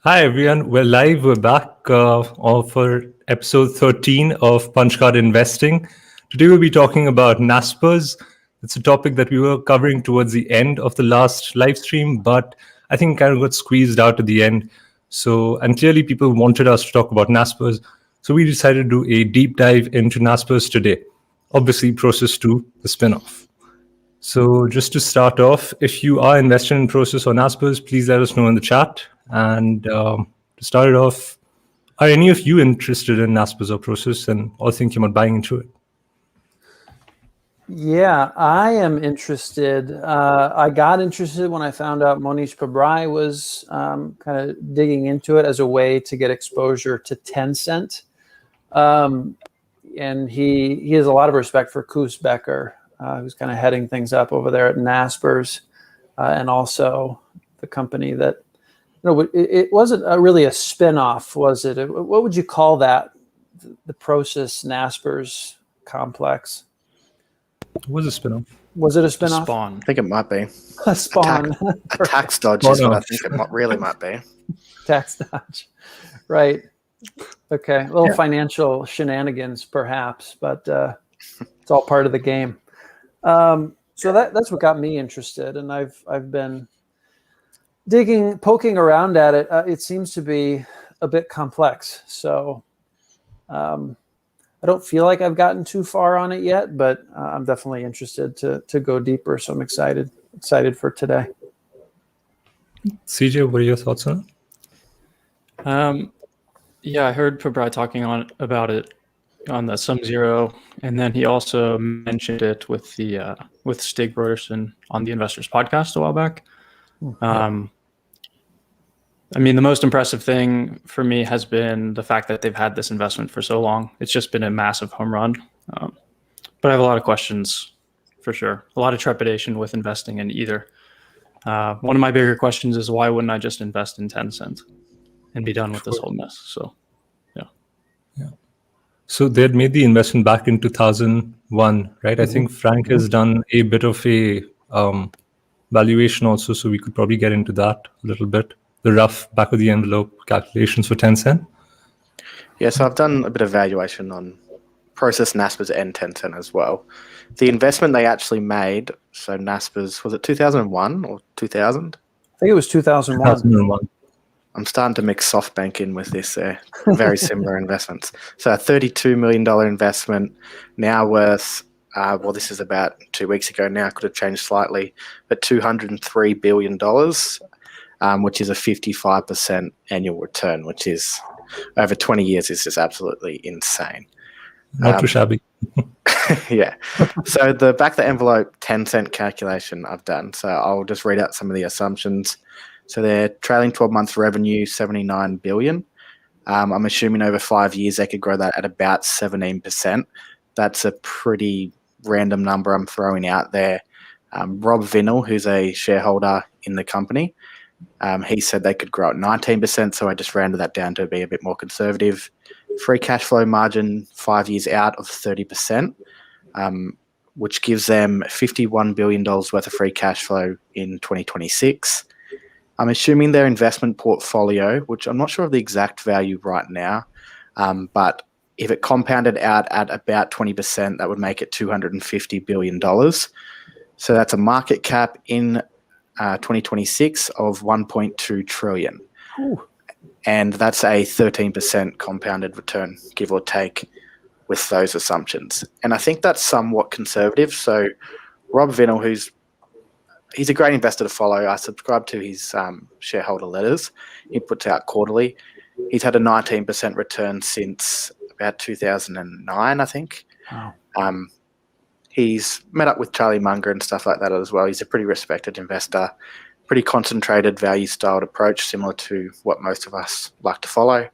Hi everyone, we're live. We're back for episode 13 of Punchcard Investing. Today we'll be talking about Naspers. It's a topic that we were covering towards the end of the last live stream, but I think kind of got squeezed out at the end. And clearly people wanted us to talk about Naspers, so we decided to do a deep dive into Naspers today. Obviously, Prosus 2, the spin-off. So just to start off, if you are invested in Prosus or Naspers, please let us know in the chat. And to start it off, are any of you interested in Naspers or Prosus and or thinking about buying into it? Yeah, I am interested. I got interested when I found out Mohnish Pabrai was kind of digging into it as a way to get exposure to Tencent. And he has a lot of respect for Koos Becker, who's kind of heading things up over there at Naspers, and also the company that, it wasn't really a spin-off, was it? What would you call that? The Prosus Naspers complex. It was a spin-off. Was it a spin-off? Spawn. I think it might be. A spawn. A tax dodge is what I think it really might be. Tax dodge. Right. Okay. A little financial shenanigans, perhaps, but it's all part of the game. So that's what got me interested, and I've been poking around at it. It seems to be a bit complex. So I don't feel like I've gotten too far on it yet, but I'm definitely interested to go deeper. So I'm excited for today. CJ, what are your thoughts on it? Yeah, I heard Pabrai talking about it on the Sum Zero, and then he also mentioned it with Stig Broderson on the Investors Podcast a while back. I mean, the most impressive thing for me has been the fact that they've had this investment for so long. It's just been a massive home run. But I have a lot of questions, for sure. A lot of trepidation with investing in either. One of my bigger questions is, why wouldn't I just invest in Tencent and be done with this whole mess? So, yeah. So they had made the investment back in 2001, right? Mm-hmm. I think Frank has done a bit of a valuation also, so we could probably get into that a little bit. The rough back of the envelope calculations for Tencent. Yeah, so I've done a bit of valuation on Prosus, Naspers, and Tencent as well. The investment they actually made, so Naspers, was it 2001 or 2000? I think it was 2001. I'm starting to mix Softbank in with this. Very similar investments. So a $32 million investment, now worth, this is about 2 weeks ago now, could have changed slightly, but $203 billion. Which is a 55% annual return, which is over 20 years is just absolutely insane. Not too shabby. Yeah. So the back of the envelope 10-cent calculation I've done. So I'll just read out some of the assumptions. So their trailing 12 months revenue, $79 billion. I'm assuming over 5 years they could grow that at about 17%. That's a pretty random number I'm throwing out there. Rob Vinnell, who's a shareholder in the company, he said they could grow at 19%, so I just rounded that down to be a bit more conservative. Free cash flow margin 5 years out of 30%, which gives them $51 billion worth of free cash flow in 2026. I'm assuming their investment portfolio, which I'm not sure of the exact value right now, but if it compounded out at about 20%, that would make it $250 billion. So that's a market cap in 2026 of 1.2 trillion. Ooh. And that's a 13% compounded return, give or take, with those assumptions. And I think that's somewhat conservative. So Rob Vinnell, he's a great investor to follow. I subscribe to his shareholder letters. He puts out quarterly. He's had a 19% return since about 2009, I think. Wow. He's met up with Charlie Munger and stuff like that as well. He's a pretty respected investor, pretty concentrated value-styled approach, similar to what most of us like to follow.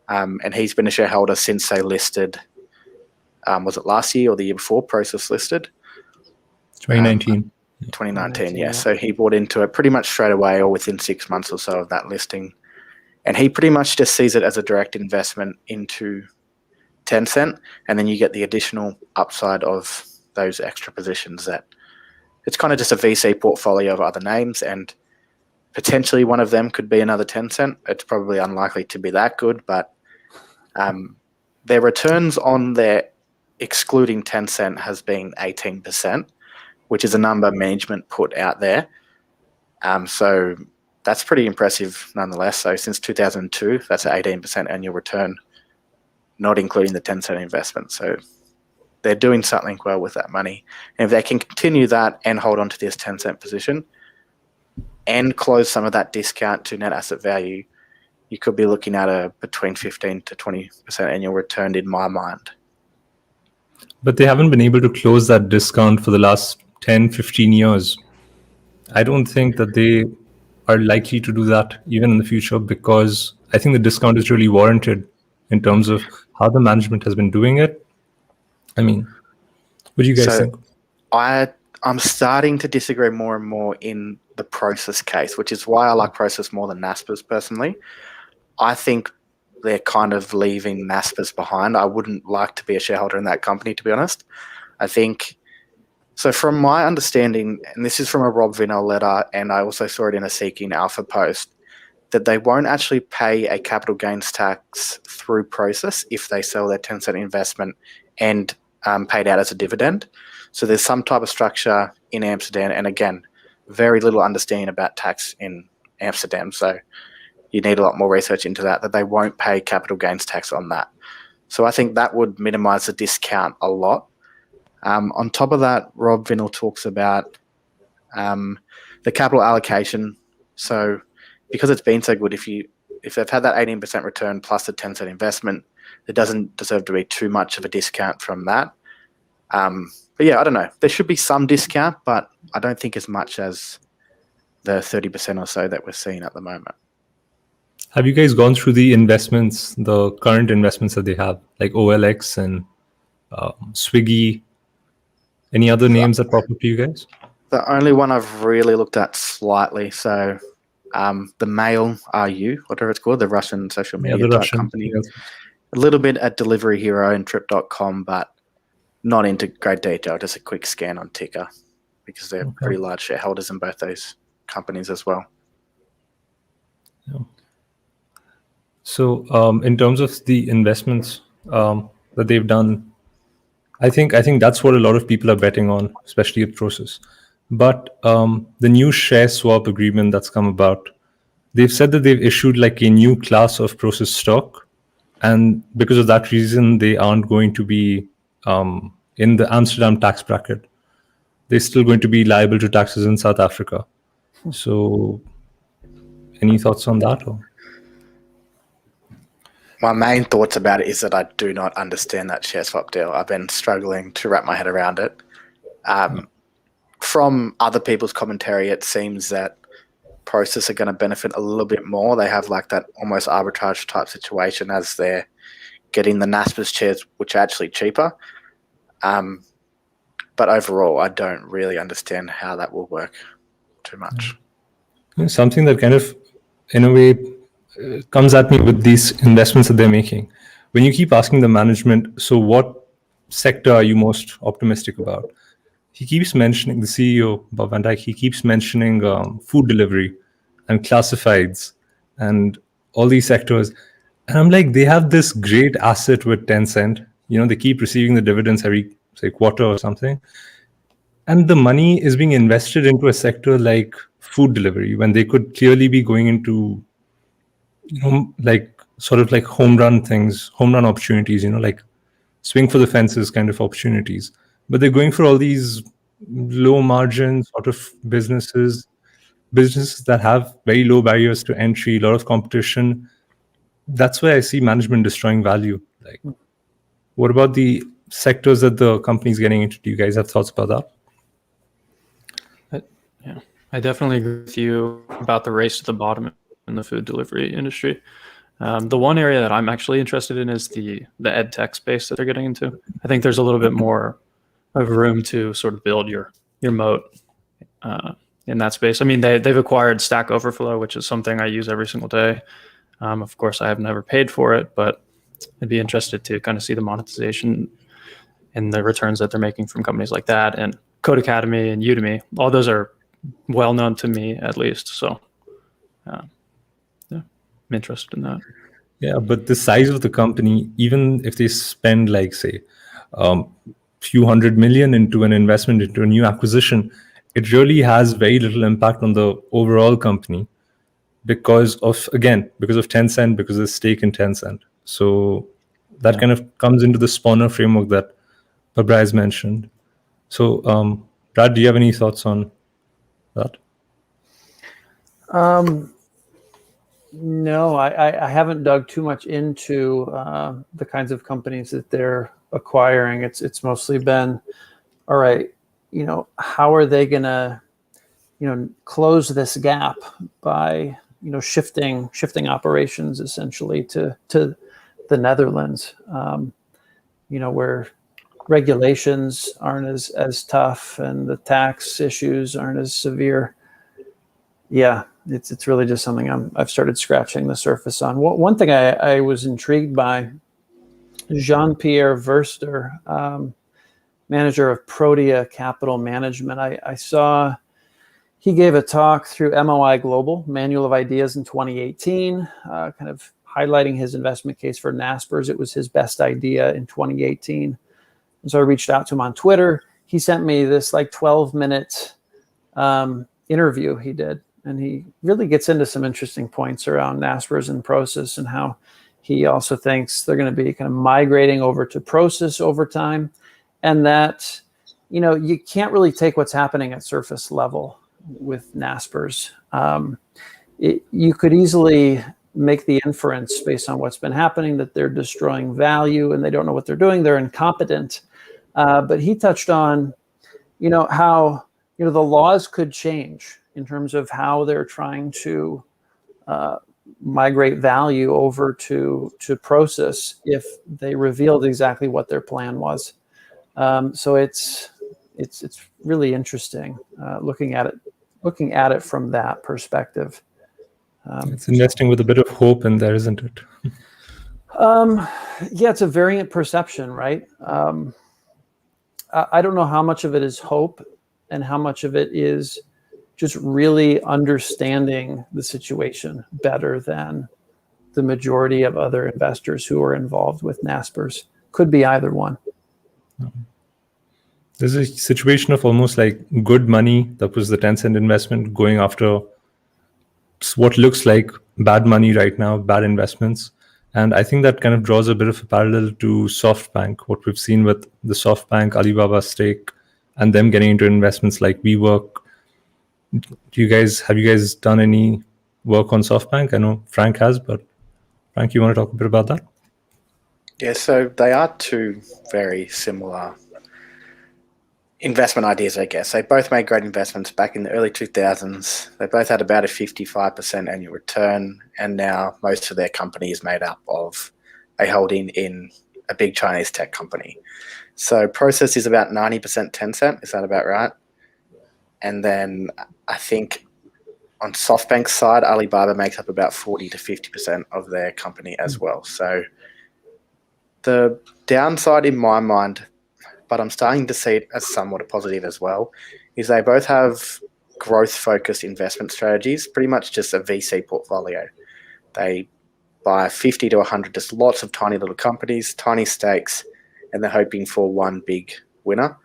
And he's been a shareholder since they listed, was it last year or the year before Prosus listed? 2019. 2019, yeah. So he bought into it pretty much straight away or within 6 months or so of that listing. And he pretty much just sees it as a direct investment into Tencent, and then you get the additional upside of those extra positions. That it's kind of just a VC portfolio of other names, and potentially one of them could be another Tencent. It's probably unlikely to be that good, but their returns on their excluding Tencent has been 18%, which is a number management put out there. So that's pretty impressive nonetheless. So since 2002, that's an 18% annual return, not including the Tencent investment. So they're doing something well with that money. And if they can continue that and hold on to this Tencent position and close some of that discount to net asset value, you could be looking at a between 15 to 20% annual return in my mind. But they haven't been able to close that discount for the last 10, 15 years. I don't think that they are likely to do that even in the future, because I think the discount is really warranted in terms of how the management has been doing it. I mean, what do you guys think? I'm starting to disagree more and more in the Prosus case, which is why I like Prosus more than Naspers personally. I think they're kind of leaving Naspers behind. I wouldn't like to be a shareholder in that company, to be honest. I think, so from my understanding, and this is from a Rob Vinell letter, and I also saw it in a Seeking Alpha post, that they won't actually pay a capital gains tax through Prosus if they sell their Tencent investment and paid out as a dividend. So there's some type of structure in Amsterdam, and again, very little understanding about tax in Amsterdam. So you need a lot more research into that they won't pay capital gains tax on that. So I think that would minimize the discount a lot. On top of that, Rob Vinell talks about the capital allocation. So because it's been so good, if they've had that 18% return plus the Tencent investment, there doesn't deserve to be too much of a discount from that. But yeah, I don't know. There should be some discount, but I don't think as much as the 30% or so that we're seeing at the moment. Have you guys gone through the investments, the current investments that they have, like OLX and Swiggy? Any other names that pop up to you guys? The only one I've really looked at slightly, so the Mail RU, whatever it's called, the Russian social media type company. Yes. A little bit at Delivery Hero and Trip.com, but not into great detail, just a quick scan on ticker, because they're pretty large shareholders in both those companies as well. Yeah. So in terms of the investments that they've done, I think that's what a lot of people are betting on, especially at Prosus. But the new share swap agreement that's come about, they've said that they've issued like a new class of Prosus stock, and because of that reason, they aren't going to be in the Amsterdam tax bracket. They're still going to be liable to taxes in South Africa. So, any thoughts on that? Or? My main thoughts about it is that I do not understand that share swap deal. I've been struggling to wrap my head around it. From other people's commentary, it seems that Prosus are going to benefit a little bit more. They have like that almost arbitrage type situation as they're getting the Naspers shares, which are actually cheaper. But overall, I don't really understand how that will work too much. Something that kind of, in a way, comes at me with these investments that they're making. When you keep asking the management, so what sector are you most optimistic about? He keeps mentioning, the CEO, Bob Van Dijk, he keeps mentioning food delivery and classifieds and all these sectors. And I'm like, they have this great asset with Tencent. You know, they keep receiving the dividends every, say, quarter or something. And the money is being invested into a sector like food delivery when they could clearly be going into, you know, like sort of like home run things, home run opportunities, you know, like swing for the fences kind of opportunities. But they're going for all these low margin sort of businesses that have very low barriers to entry, a lot of competition. That's why I see management destroying value. Like, what about the sectors that the company's getting into? Do you guys have thoughts about that? Yeah, I definitely agree with you about the race to the bottom in the food delivery industry. The one area that I'm actually interested in is the ed tech space that they're getting into. I think there's a little bit more of room to sort of build your moat in that space. I mean, they've acquired Stack Overflow, which is something I use every single day. Of course, I have never paid for it, but I'd be interested to kind of see the monetization and the returns that they're making from companies like that. And Code Academy and Udemy, all those are well known to me at least. So Yeah, I'm interested in that. Yeah, but the size of the company, even if they spend like say few hundred million into an investment into a new acquisition, it really has very little impact on the overall company because of Tencent, because of the stake in Tencent. So that kind of comes into the spawner framework that Pabrai has mentioned. So Brad, do you have any thoughts on that? No, I haven't dug too much into the kinds of companies that they're acquiring. It's mostly been, all right, how are they gonna, close this gap by, shifting operations essentially to the Netherlands, where regulations aren't as tough and the tax issues aren't as severe. Yeah, it's really just something I've started scratching the surface on. One thing I was intrigued by, Jean-Pierre Verster, manager of Protea Capital Management. I saw he gave a talk through MOI Global, Manual of Ideas in 2018, kind of highlighting his investment case for Naspers. It was his best idea in 2018. And so I reached out to him on Twitter. He sent me this like 12-minute interview he did. And he really gets into some interesting points around Naspers and Prosus and how he also thinks they're going to be kind of migrating over to Prosus over time. And that, you can't really take what's happening at surface level with Naspers. You could easily make the inference based on what's been happening that they're destroying value and they don't know what they're doing. They're incompetent. But he touched on, how, the laws could change in terms of how they're trying to migrate value over to Prosus if they revealed exactly what their plan was. So it's really interesting looking at it from that perspective. It's investing with a bit of hope in there, isn't it? Yeah, it's a variant perception, right? I don't know how much of it is hope and how much of it is just really understanding the situation better than the majority of other investors who are involved with Naspers. Could be either one. There's a situation of almost like good money, that was the Tencent investment, going after what looks like bad money right now, bad investments. And I think that kind of draws a bit of a parallel to SoftBank, what we've seen with the SoftBank Alibaba stake and them getting into investments like WeWork. Have you guys done any work on SoftBank? I know Frank has, but Frank, you want to talk a bit about that? Yeah, so they are two very similar investment ideas, I guess. They both made great investments back in the early 2000s. They both had about a 55% annual return, and now most of their company is made up of a holding in a big Chinese tech company. So Prosus is about 90% Tencent. Is that about right? And then I think on SoftBank's side, Alibaba makes up about 40 to 50% of their company as well. So the downside in my mind, but I'm starting to see it as somewhat a positive as well, is they both have growth-focused investment strategies, pretty much just a VC portfolio. They buy 50 to 100, just lots of tiny little companies, tiny stakes, and they're hoping for one big winner,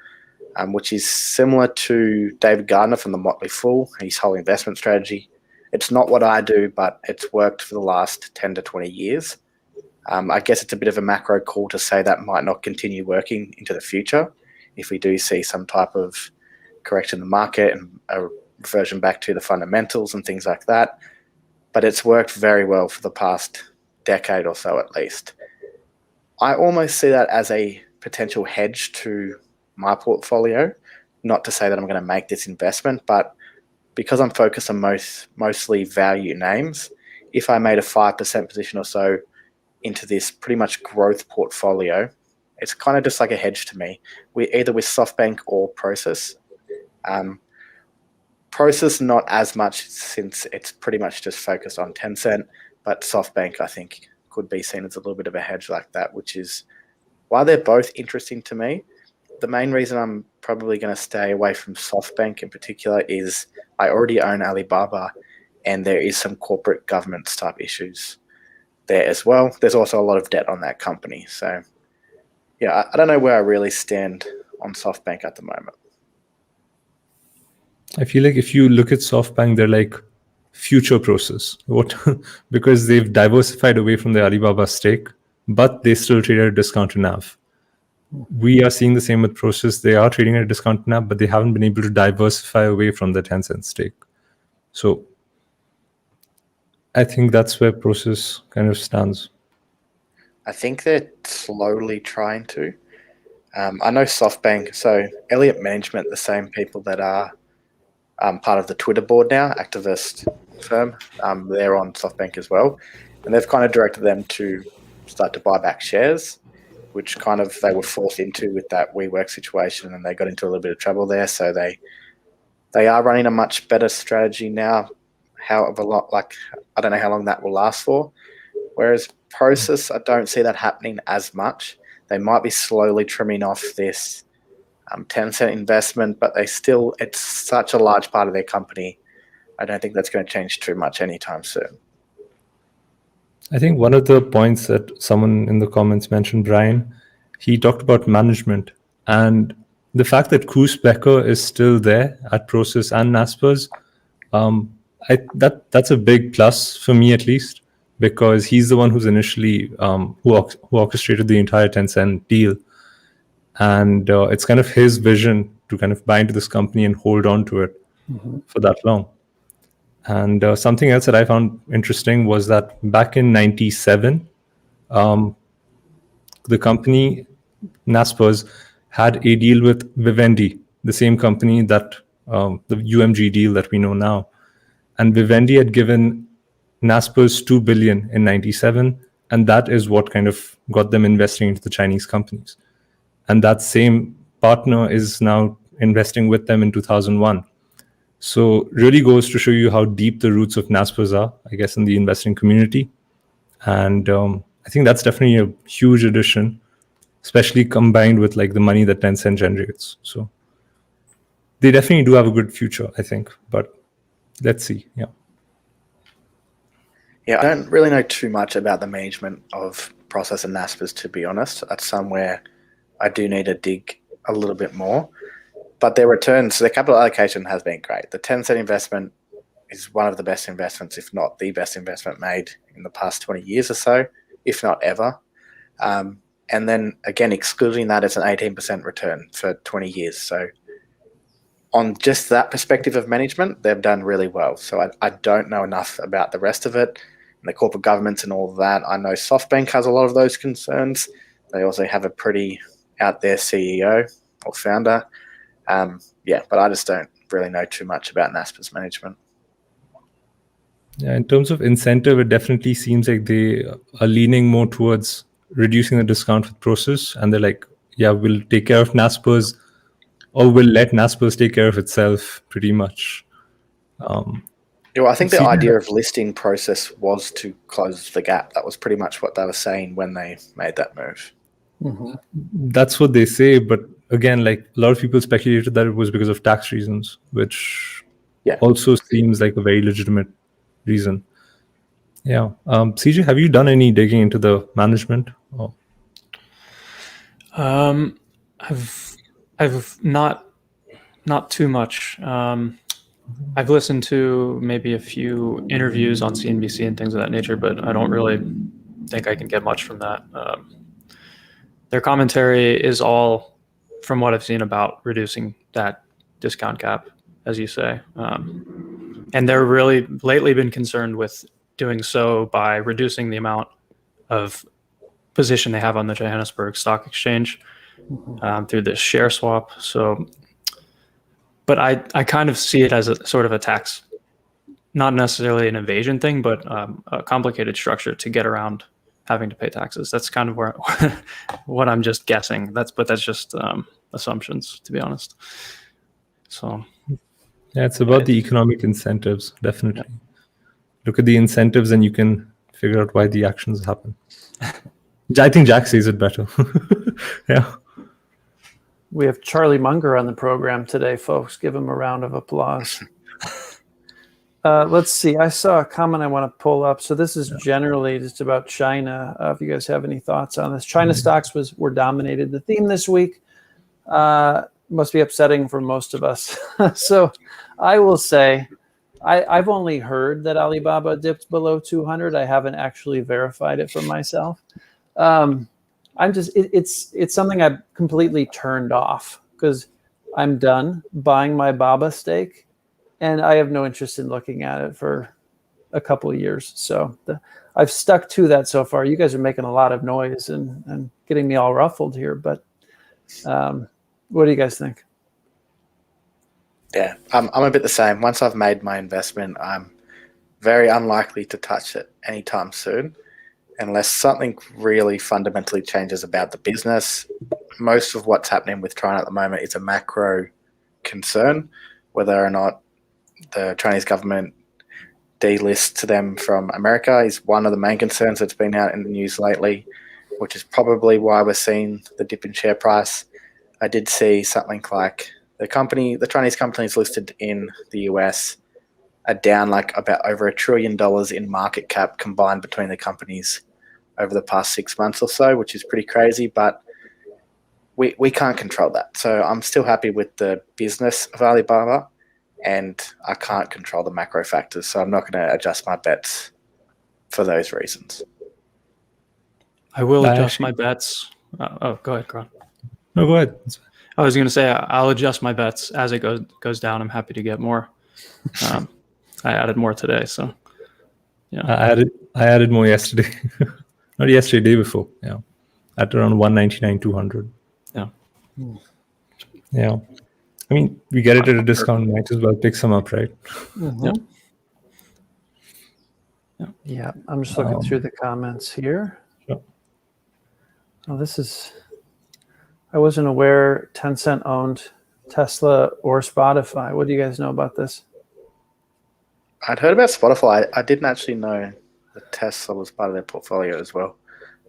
which is similar to David Gardner from the Motley Fool, his whole investment strategy. It's not what I do, but it's worked for the last 10 to 20 years. I guess it's a bit of a macro call to say that might not continue working into the future if we do see some type of correction in the market and a reversion back to the fundamentals and things like that. But it's worked very well for the past decade or so at least. I almost see that as a potential hedge to my portfolio, not to say that I'm going to make this investment, but because I'm focused on mostly value names, if I made a 5% position or so into this pretty much growth portfolio, it's kind of just like a hedge to me. We're either with SoftBank or Prosus. Prosus not as much since it's pretty much just focused on Tencent, but SoftBank I think could be seen as a little bit of a hedge like that, which is why they're both interesting to me. The main reason I'm probably going to stay away from SoftBank in particular is I already own Alibaba, and there is some corporate governance type issues there as well. There's also a lot of debt on that company. So yeah, I don't know where I really stand on SoftBank at the moment. I feel like if you look at SoftBank, they're like future Prosus. What? Because they've diversified away from the Alibaba stake, but they still trade at a discount to NAV. We are seeing the same with Prosus. They are trading at a discount to NAV, but they haven't been able to diversify away from the Tencent stake. So I think that's where Prosus kind of stands. I think they're slowly trying to. I know SoftBank, so Elliott Management, the same people that are part of the Twitter board now, activist firm, they're on SoftBank as well. And they've kind of directed them to start to buy back shares, which kind of they were forced into with that WeWork situation, and they got into a little bit of trouble there. So they are running a much better strategy now. However, I don't know how long that will last for. Whereas Prosus, I don't see that happening as much. They might be slowly trimming off this Tencent investment, but it's such a large part of their company. I don't think that's going to change too much anytime soon. I think one of the points that someone in the comments mentioned, Brian, he talked about management, and the fact that Koos Becker is still there at Prosus and Naspers, that's a big plus for me, at least, because he's the one who's initially who orchestrated the entire Tencent deal. And it's kind of his vision to kind of buy into this company and hold on to it for that long. And something else that I found interesting was that back in 97, the company Naspers had a deal with Vivendi, the same company that the UMG deal that we know now. And Vivendi had given Naspers $2 billion in 97, and that is what kind of got them investing into the Chinese companies. And that same partner is now investing with them in 2001. So really goes to show you how deep the roots of Naspers are, I guess, in the investing community. And I think that's definitely a huge addition, especially combined with like the money that Tencent generates. So they definitely do have a good future, I think. But let's see. Yeah. Yeah, I don't really know too much about the management of Prosus and Naspers, to be honest. That's somewhere I do need to dig a little bit more. But their returns, their capital allocation has been great. The Tencent investment is one of the best investments, if not the best investment made in the past 20 years or so, if not ever. And then, again, excluding that, it's an 18% return for 20 years. So on just that perspective of management, they've done really well. So I don't know enough about the rest of it, and the corporate governance and all of that. I know SoftBank has a lot of those concerns. They also have a pretty out there CEO or founder. But I just don't really know too much about Naspers management. Yeah, in terms of incentive, it definitely seems like they are leaning more towards reducing the discount with Prosus, and they're like, yeah, we'll take care of Naspers, or we'll let Naspers take care of itself, pretty much. I think the idea of listing Prosus was to close the gap. That was pretty much what they were saying when they made that move. Mm-hmm. That's what they say, but again, like a lot of people speculated that it was because of tax reasons, which also seems like a very legitimate reason. Yeah. CJ, have you done any digging into the management? Oh. I've not too much. I've listened to maybe a few interviews on CNBC and things of that nature, but I don't really think I can get much from that. Their commentary is all, from what I've seen, about reducing that discount cap, as you say. And they're really lately been concerned with doing so by reducing the amount of position they have on the Johannesburg Stock Exchange through this share swap. So, but I kind of see it as a sort of a tax, not necessarily an evasion thing, but a complicated structure to get around having to pay taxes. That's kind of where what I'm just guessing. That's just assumptions, to be honest. So yeah, it's about the economic incentives, definitely. Yeah. Look at the incentives and you can figure out why the actions happen. I think Jack says it better. Yeah. We have Charlie Munger on the program today, folks. Give him a round of applause. Let's see. I saw a comment I want to pull up. So this is generally just about China. If you guys have any thoughts on this, China stocks were dominated the theme this week. Must be upsetting for most of us. So I will say I've only heard that Alibaba dipped below 200. I haven't actually verified it for myself. It's something I've completely turned off because I'm done buying my Baba stake, and I have no interest in looking at it for a couple of years. So I've stuck to that so far. You guys are making a lot of noise and getting me all ruffled here, but what do you guys think? Yeah, I'm a bit the same. Once I've made my investment, I'm very unlikely to touch it anytime soon, unless something really fundamentally changes about the business. Most of what's happening with China at the moment is a macro concern, whether or not the Chinese government delists them from America is one of the main concerns that's been out in the news lately, which is probably why we're seeing the dip in share price. I did see something like the Chinese companies listed in the US are down like about over $1 trillion in market cap combined between the companies over the past 6 months or so, which is pretty crazy, but we can't control that. So I'm still happy with the business of Alibaba, and I can't control the macro factors, so I'm not going to adjust my bets for those reasons. I will adjust my bets. Go ahead, Kron. No, go ahead. I was going to say I'll adjust my bets as it goes down. I'm happy to get more. I added more today, so yeah. I added more yesterday. Not yesterday, day before. Yeah, at around 199, 200. Yeah. Yeah. I mean, we get it at a discount. Might as well pick some up, right? Mm-hmm. Yeah. I'm just looking through the comments here. Sure. Oh, I wasn't aware Tencent owned Tesla or Spotify. What do you guys know about this? I'd heard about Spotify. I didn't actually know that Tesla was part of their portfolio as well.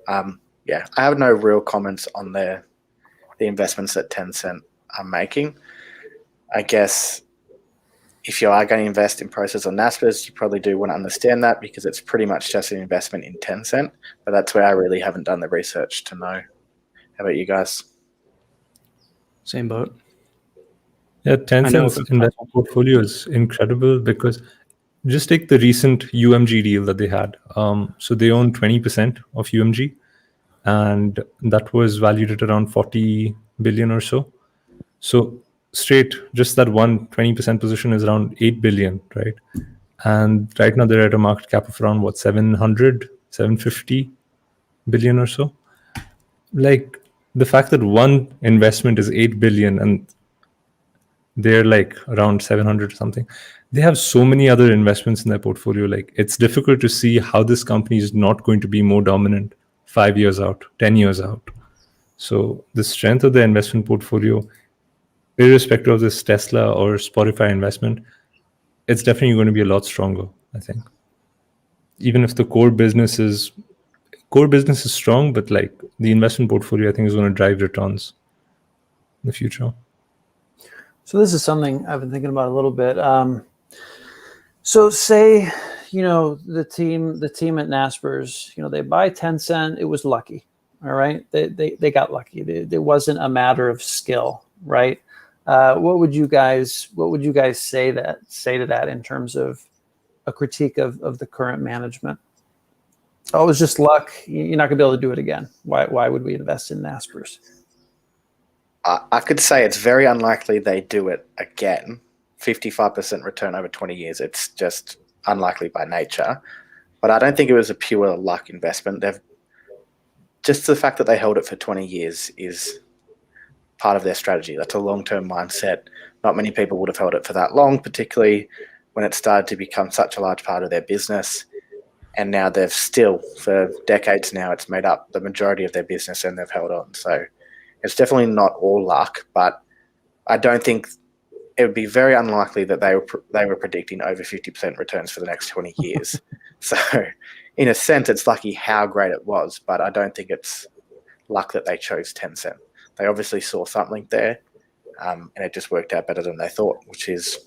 Yeah, I have no real comments on the investments that Tencent are making. I guess if you are going to invest in Prosus or Naspers, you probably do want to understand that because it's pretty much just an investment in Tencent. But that's where I really haven't done the research to know. How about you guys? Same boat. Yeah, Tencent's investment portfolio is incredible because just take the recent UMG deal that they had. So they own 20% of UMG, and that was valued at around 40 billion or so. So straight, just that 20% position is around 8 billion, right? And right now they're at a market cap of around 750 billion or so. Like the fact that one investment is 8 billion and they're like around 700 or something. They have so many other investments in their portfolio. Like it's difficult to see how this company is not going to be more dominant 5 years out, 10 years out. So the strength of the investment portfolio, irrespective of this Tesla or Spotify investment, it's definitely going to be a lot stronger, I think. Even if the core business is strong, but like the investment portfolio, I think is going to drive returns in the future. So this is something I've been thinking about a little bit. So say, the team at Naspers, they buy Tencent. It was lucky. All right. They got lucky. It wasn't a matter of skill, right? What would you guys say to that in terms of a critique of the current management? Oh, it was just luck. You're not gonna be able to do it again. Why would we invest in Naspers? I could say it's very unlikely they do it again. 55% return over 20 years. It's just unlikely by nature. But I don't think it was a pure luck investment. Just the fact that they held it for 20 years is part of their strategy. That's a long-term mindset. Not many people would have held it for that long, particularly when it started to become such a large part of their business. And now they've still, for decades now, it's made up the majority of their business and they've held on. So it's definitely not all luck, but I don't think it would be very unlikely that they were predicting over 50% returns for the next 20 years. So in a sense, it's lucky how great it was, but I don't think it's luck that they chose Tencent. They obviously saw something there, and it just worked out better than they thought, which is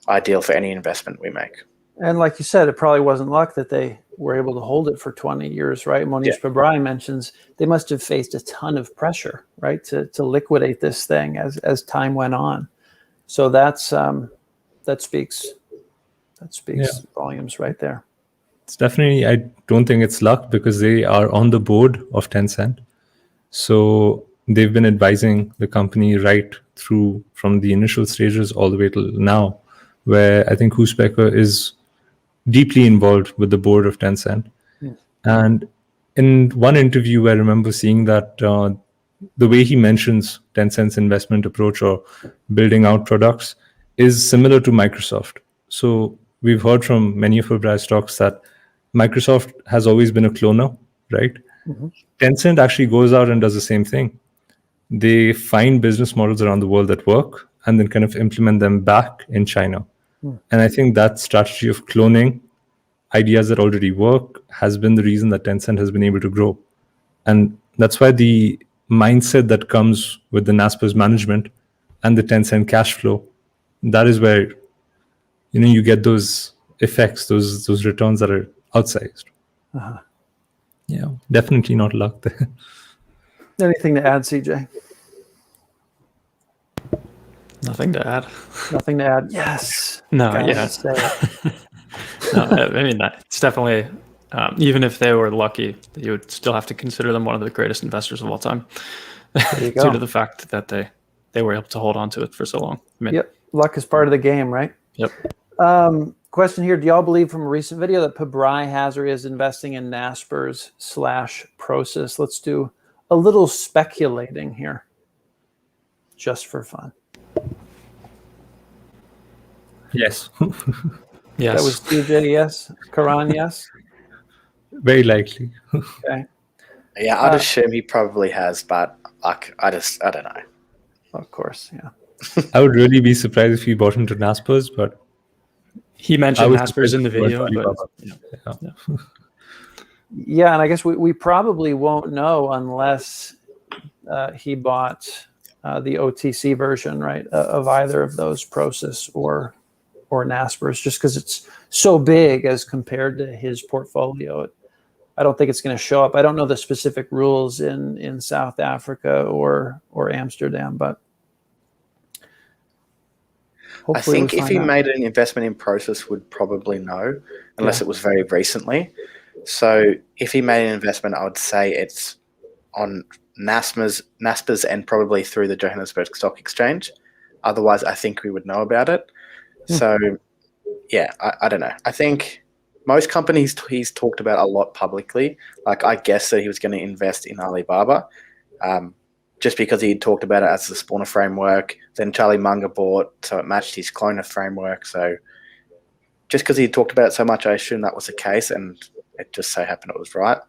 ideal for any investment we make. And like you said, it probably wasn't luck that they were able to hold it for 20 years, right? Mohnish Pabrai mentions they must have faced a ton of pressure, right, to liquidate this thing as time went on. So that speaks volumes right there. It's definitely, I don't think it's luck because they are on the board of Tencent. So they've been advising the company right through from the initial stages all the way till now, where I think Koos Becker is deeply involved with the board of Tencent. And in one interview, I remember seeing that the way he mentions Tencent's investment approach or building out products is similar to Microsoft. So we've heard from many of Pabrai's talks that Microsoft has always been a cloner, right? Tencent actually goes out and does the same thing. They find business models around the world that work and then kind of implement them back in China. And I think that strategy of cloning ideas that already work has been the reason that Tencent has been able to grow. And that's why the mindset that comes with the Naspers management and the Tencent cash flow, that is where you get those effects, those returns that are outsized. Yeah, definitely not luck there. Anything to add, CJ? Nothing to add. Nothing to add. Yes. No, Gotta yeah. say it. No, I mean, it's definitely, even if they were lucky, you would still have to consider them one of the greatest investors of all time. There you go. Due to the fact that they were able to hold on to it for so long. I mean, Yep. Luck is part of the game, right? Yep. Question here. Do y'all believe from a recent video that Pabrai has or is investing in Naspers / Prosus? Let's do a little speculating here. Just for fun. Yes. Yes. That was TJ, yes. Karan, yes. Very likely. Okay. Yeah, I'd assume he probably has, but like I don't know. Of course, yeah. I would really be surprised if he bought into Naspers, but He mentioned was Naspers in the video, Alibaba. but Yeah, and I guess we probably won't know unless he bought the OTC version, right, of either of those, Prosus or Naspers, just because it's so big as compared to his portfolio. I don't think it's going to show up. I don't know the specific rules in South Africa or Amsterdam, but I think if he made an investment in Prosus, would probably know, unless it was very recently. So if he made an investment, I would say it's on Naspers and probably through the Johannesburg Stock Exchange. Otherwise, I think we would know about it. So, yeah, I don't know. I think most companies he's talked about a lot publicly. Like, I guess that he was going to invest in Alibaba, just because he had talked about it as the spawner framework. Then Charlie Munger bought, so it matched his cloner framework. So just because he talked about it so much, I assume that was the case, and it just so happened it was right.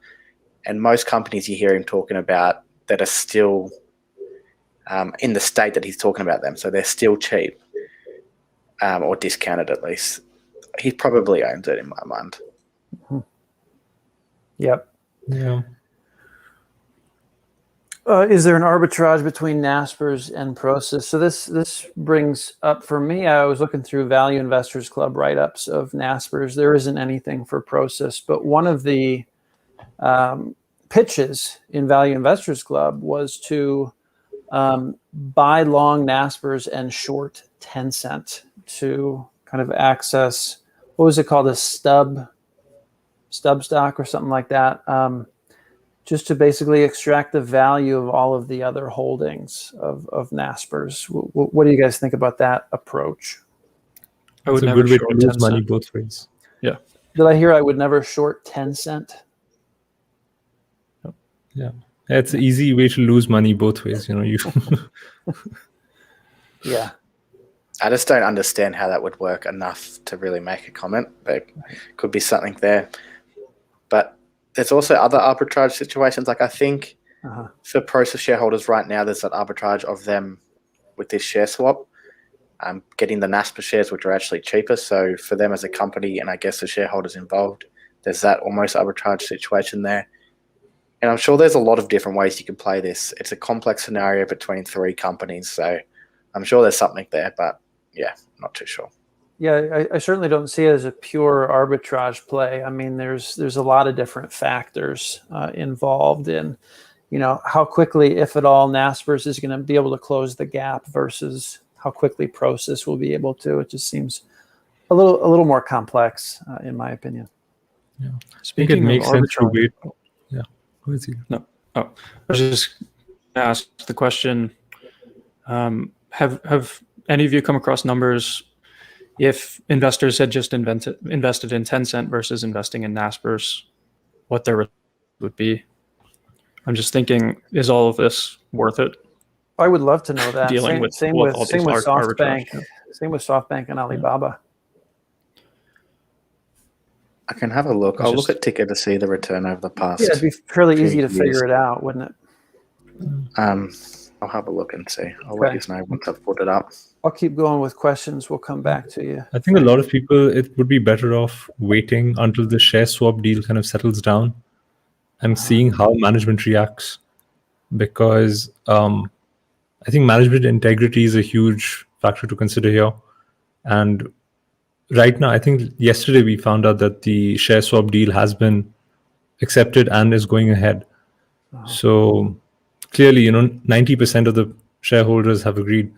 And most companies you hear him talking about that are still in the state that he's talking about them, so they're still cheap or discounted at least. He probably owns it in my mind. Yep. Yeah. Is there an arbitrage between Naspers and Prosus? So this brings up for me, I was looking through Value Investors Club write-ups of Naspers. There isn't anything for Prosus, but one of the pitches in Value Investors Club was to buy long Naspers and short Tencent to kind of access, what was it called, a stub stock or something like that, just to basically extract the value of all of the other holdings of Naspers. What do you guys think about that approach? I would It's a never good way to short lose 10 money cent. both ways. Yeah. Did I hear I would never short Tencent? Yeah. It's an easy way to lose money both ways. You Yeah. I just don't understand how that would work enough to really make a comment. There could be something there. But there's also other arbitrage situations. Like I think for Prosus shareholders right now, there's that arbitrage of them with this share swap, getting the Naspers shares, which are actually cheaper. So for them as a company, and I guess the shareholders involved, there's that almost arbitrage situation there. And I'm sure there's a lot of different ways you can play this. It's a complex scenario between three companies. So I'm sure there's something there, but yeah, not too sure. Yeah, I certainly don't see it as a pure arbitrage play. I mean, there's a lot of different factors involved in, how quickly, if at all, Naspers is going to be able to close the gap versus how quickly Prosus will be able to. It just seems a little more complex, in my opinion. Yeah. I think it Speaking of makes sense to arbitrage, wait. Yeah. Go ahead, Zeke. no, oh, I was just going to ask the question: Have any of you come across numbers if investors had just invested in Tencent versus investing in Naspers, what their return would be? I'm just thinking, is all of this worth it? I would love to know that. Dealing with same all with these SoftBank. arbitrage. Same with SoftBank and Alibaba. I can have a look. It's I'll just- look at Ticker to see the return over the past. Yeah, it'd be fairly few easy to years. figure it out, wouldn't it? I'll have a look and see. I'll let you know once I've put it up. I'll keep going with questions. We'll come back to you. I think a lot of people, it would be better off waiting until the share swap deal kind of settles down and seeing how management reacts, because I think management integrity is a huge factor to consider here. And right now, I think yesterday we found out that the share swap deal has been accepted and is going ahead. So clearly, 90% of the shareholders have agreed,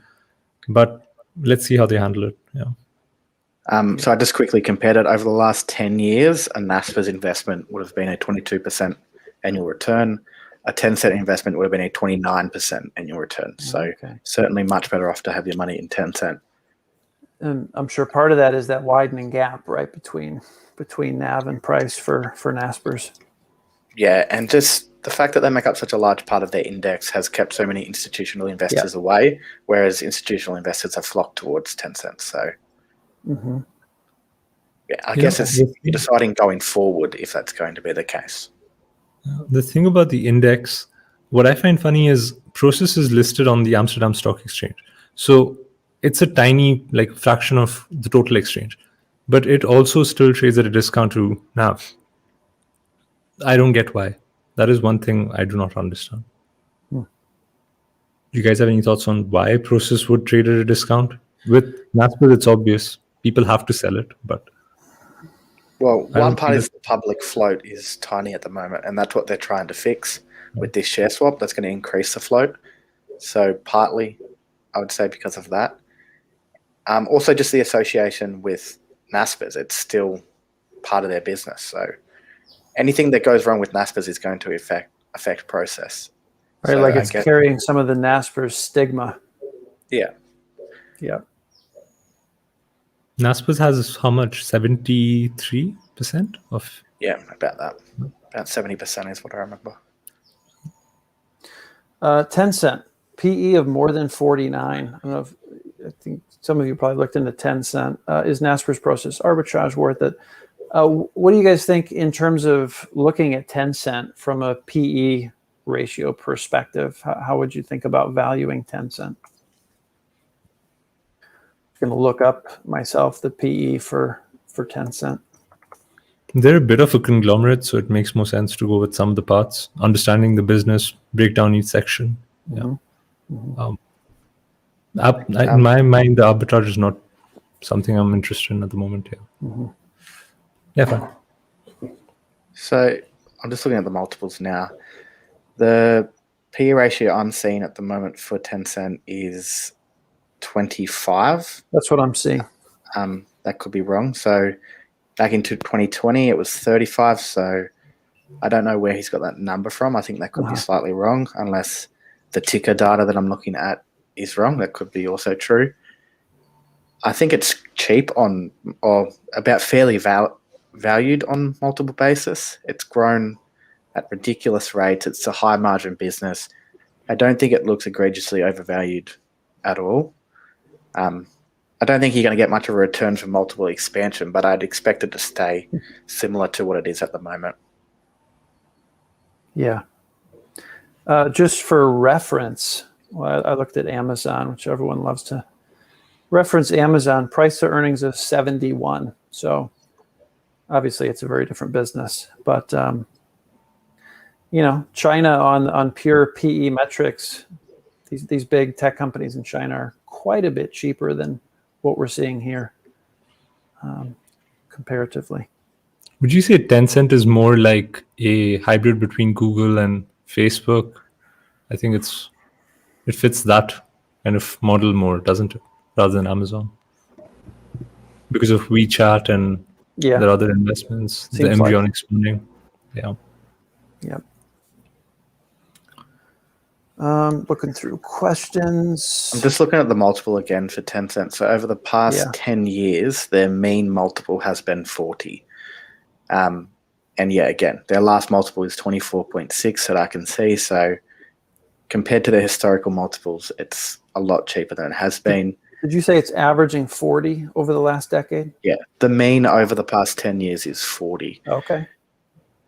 but let's see how they handle it. Yeah. So I just quickly compared it. Over the last 10 years, a Naspers investment would have been a 22% annual return. A Tencent investment would have been a 29% annual return. So certainly much better off to have your money in Tencent. And I'm sure part of that is that widening gap, right, between NAV and price for Naspers. Yeah, and just the fact that they make up such a large part of their index has kept so many institutional investors away, whereas institutional investors have flocked towards Tencent. So, yeah, I guess it's deciding going forward if that's going to be the case. The thing about the index, what I find funny is Prosus is listed on the Amsterdam Stock Exchange. So it's a tiny fraction of the total exchange, but it also still trades at a discount to NAV. I don't get why. That is one thing I do not understand. Do you guys have any thoughts on why Prosus would trade at a discount? With Naspers, it's obvious. People have to sell it, but... Well, one part is the public float is tiny at the moment, and that's what they're trying to fix with this share swap. That's going to increase the float. So partly, I would say because of that. Also, just the association with Naspers, it's still part of their business. So anything that goes wrong with Naspers is going to affect Prosus. Right, So it's carrying some of the Naspers stigma. Yeah. Yeah. Naspers has how much? 73% of... Yeah, about that. About 70% is what I remember. Tencent, PE of more than 49. I think some of you probably looked into Tencent. Is Naspers Prosus arbitrage worth it? What do you guys think in terms of looking at Tencent from a PE ratio perspective? How would you think about valuing Tencent? I'm going to look up myself the PE for Tencent. They're a bit of a conglomerate, so it makes more sense to go with some of the parts, understanding the business, break down each section. Yeah. In my mind, the arbitrage is not something I'm interested in at the moment. Yeah. Yeah, fine. So I'm just looking at the multiples now. The PE ratio I'm seeing at the moment for Tencent is 25. That's what I'm seeing. That could be wrong. So back into 2020, it was 35. So I don't know where he's got that number from. I think that could be slightly wrong, unless the ticker data that I'm looking at is wrong. That could be also true. I think it's cheap or about fairly valued on multiple basis. It's grown at ridiculous rates. It's a high margin business. I don't think it looks egregiously overvalued at all. I don't think you're going to get much of a return from multiple expansion, but I'd expect it to stay similar to what it is at the moment. Yeah. Just for reference, I looked at Amazon, which everyone loves to reference Amazon, price to earnings of 71. So obviously it's a very different business, but China on pure PE metrics, these big tech companies in China are quite a bit cheaper than what we're seeing here. comparatively. Would you say Tencent is more like a hybrid between Google and Facebook? I think it fits that kind of model more, doesn't it, rather than Amazon? Because of WeChat and Yeah. their other investments, the Seems like it. embryonic funding. Yeah. Yep. Looking through questions. I'm just looking at the multiple again for Tencent. So over the past 10 years, their mean multiple has been 40. And yeah, again, their last multiple is 24.6 that I can see. So compared to their historical multiples, it's a lot cheaper than it has been. Did you say it's averaging 40 over the last decade? Yeah, the mean over the past 10 years is 40. Okay.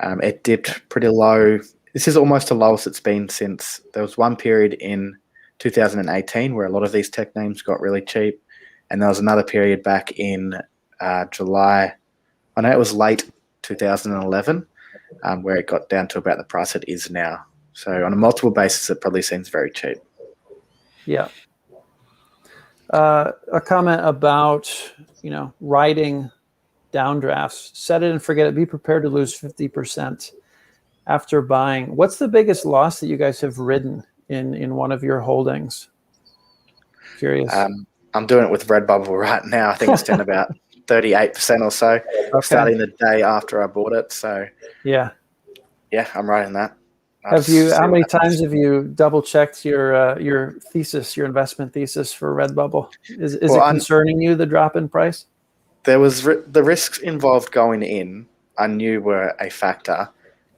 It dipped pretty low. This is almost the lowest it's been since there was one period in 2018 where a lot of these tech names got really cheap. And there was another period back in July. I know it was late 2011 where it got down to about the price it is now. So on a multiple basis, it probably seems very cheap. Yeah. A comment about, writing downdrafts. Set it and forget it. Be prepared to lose 50% after buying. What's the biggest loss that you guys have ridden in one of your holdings? Curious. I'm doing it with Redbubble right now. I think it's down about 38% or so, starting the day after I bought it. So yeah, I'm writing that. How many times have you double checked your thesis, your investment thesis for Redbubble? Is it concerning you, the drop in price? There was the risks involved going in, I knew were a factor,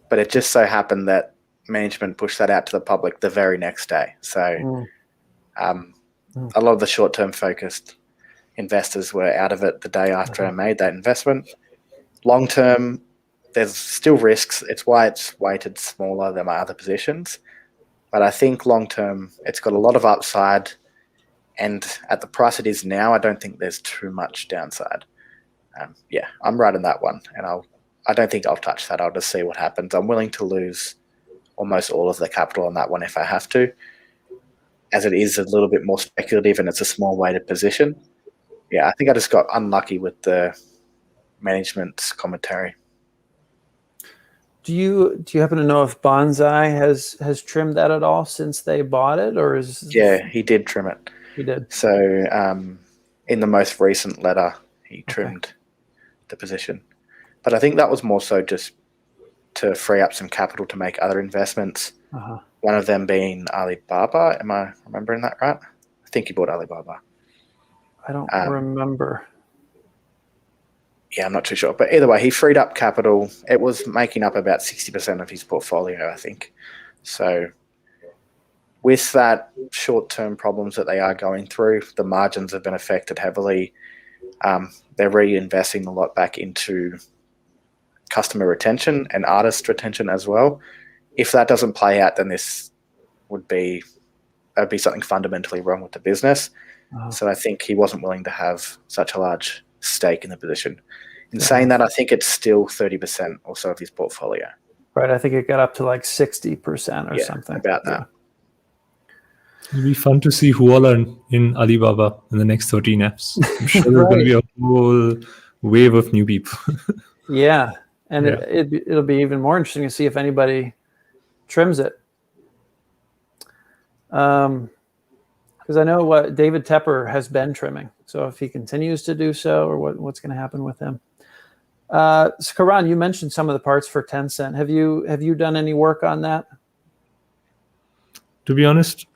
but it just so happened that management pushed that out to the public the very next day. So a lot of the short-term focused investors were out of it the day after I made that investment. Long-term, there's still risks. It's why it's weighted smaller than my other positions. But I think long-term, it's got a lot of upside. And at the price it is now, I don't think there's too much downside. I'm right in that one. And I don't think I'll touch that. I'll just see what happens. I'm willing to lose almost all of the capital on that one if I have to, as it is a little bit more speculative and it's a small weighted position. Yeah, I think I just got unlucky with the management's commentary. Do you happen to know if Bonsai has trimmed that at all since they bought it, or is? Yeah, he did trim it. He did. So in the most recent letter, he trimmed the position. But I think that was more so just to free up some capital to make other investments. One of them being Alibaba. Am I remembering that right? I think he bought Alibaba. I don't remember. Yeah, I'm not too sure. But either way, he freed up capital. It was making up about 60% of his portfolio, I think. So with that short-term problems that they are going through, the margins have been affected heavily. They're reinvesting a lot back into customer retention and artist retention as well. If that doesn't play out, then there'd be something fundamentally wrong with the business. So I think he wasn't willing to have such a large stake in the position. In saying that, I think it's still 30% or so of his portfolio. Right. I think it got up to like 60% or something. About that. It'll be fun to see who all are in Alibaba in the next 13 Fs. I'm sure there's going to be a whole wave of new people. Yeah. And it'll be even more interesting to see if anybody trims it. Because I know what David Tepper has been trimming. So if he continues to do so, or what's going to happen with him. So Karan, you mentioned some of the parts for Tencent. Have you done any work on that? To be honest,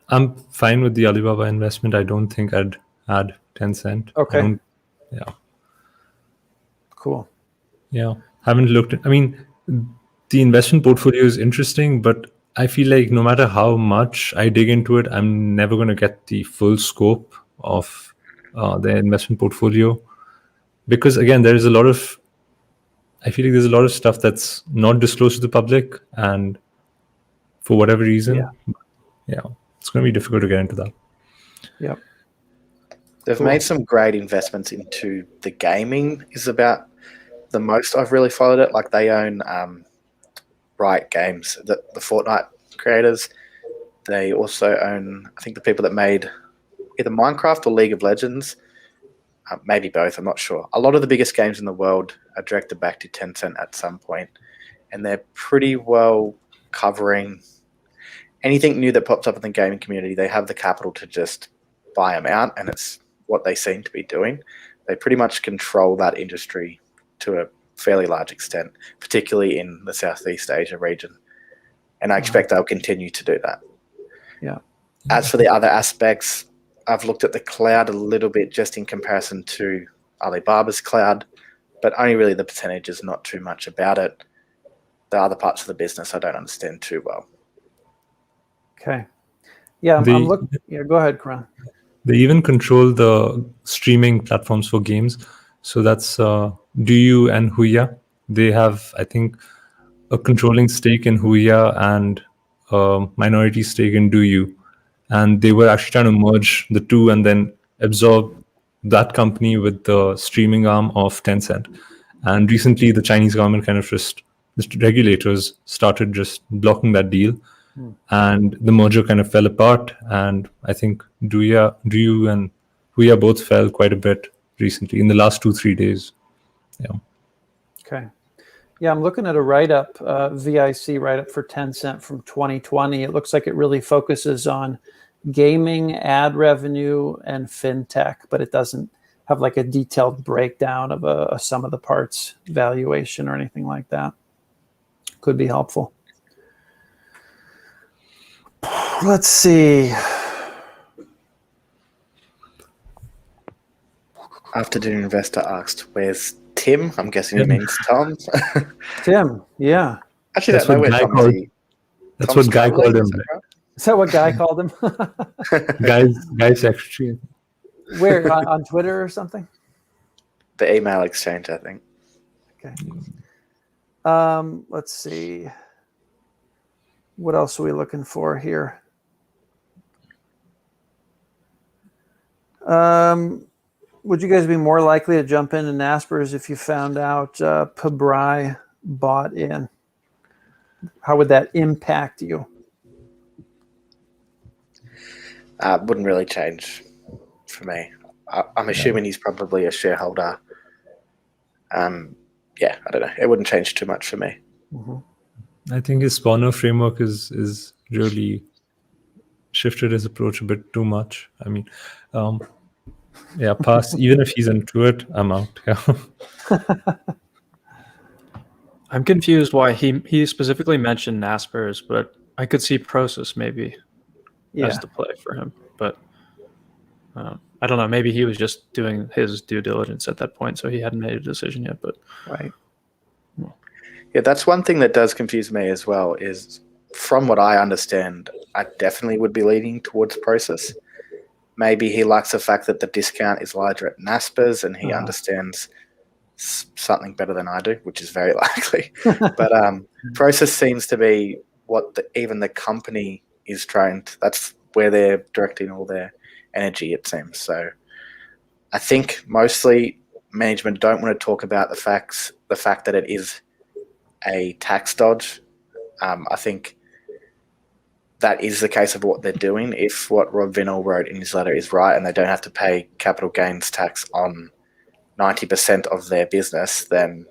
I'm fine with the Alibaba investment. I don't think I'd add Tencent. Okay. Cool. Yeah. Haven't looked at, the investment portfolio is interesting, but I feel like no matter how much I dig into it, I'm never going to get the full scope of the investment portfolio. Because again, I feel like there's a lot of stuff that's not disclosed to the public, and for whatever reason, it's going to be difficult to get into that. Yep. They've made some great investments into the gaming is about the most I've really followed it. Like they own Riot Games, the Fortnite creators. They also own, I think, the people that made either Minecraft or League of Legends. maybe both, I'm not sure. A lot of the biggest games in the world are directed back to Tencent at some point, and they're pretty well covering anything new that pops up in the gaming community. They have the capital to just buy them out, and it's what they seem to be doing. They pretty much control that industry to a fairly large extent, particularly in the Southeast Asia region. And I expect they'll continue to do that. Yeah. As for the other aspects, I've looked at the cloud a little bit just in comparison to Alibaba's cloud, but only really the percentages, not too much about it. The other parts of the business I don't understand too well. Okay. Yeah, I'm looking. Yeah, go ahead, Karan. They even control the streaming platforms for games. So that's Douyu and Huya. They have, I think, a controlling stake in Huya and a minority stake in Douyu. And they were actually trying to merge the two and then absorb that company with the streaming arm of Tencent. And recently, the Chinese government kind of the regulators started just blocking that deal. And the merger kind of fell apart. And I think Douyu and Huya both fell quite a bit recently in the last 2-3 days. Yeah. Okay. Yeah, I'm looking at a write-up, VIC write-up for Tencent from 2020. It looks like it really focuses on gaming, ad revenue, and fintech, but it doesn't have like a detailed breakdown of a sum of the parts valuation or anything like that. Could be helpful. Let's see. Afternoon Investor asked, where's Tim? I'm guessing it means Tom. Tim, yeah. Actually, that's what Guy called him. Is that what Guy called him? Guy secretary. Where, on Twitter or something? The email exchange, I think. Okay. Let's see. What else are we looking for here? Would you guys be more likely to jump into Naspers if you found out Pabrai bought in? How would that impact you? Wouldn't really change for me. I'm assuming he's probably a shareholder. Yeah, I don't know. It wouldn't change too much for me. Mm-hmm. I think his spawner framework is really shifted his approach a bit too much. I mean, yeah, pass. Even if he's into it, I'm out. Yeah. I'm confused why he specifically mentioned Naspers, but I could see Prosus maybe as the play for him. But I don't know. Maybe he was just doing his due diligence at that point, so he hadn't made a decision yet. But right. Yeah, that's one thing that does confuse me as well, is from what I understand, I definitely would be leaning towards Prosus. Maybe he likes the fact that the discount is larger at Naspers and he understands something better than I do, which is very likely. But Prosus seems to be what even the company is trying to, that's where they're directing all their energy, it seems. So I think mostly management don't want to talk about the fact that it is a tax dodge. I think that is the case of what they're doing. If what Rob Vinnell wrote in his letter is right and they don't have to pay capital gains tax on 90% of their business, then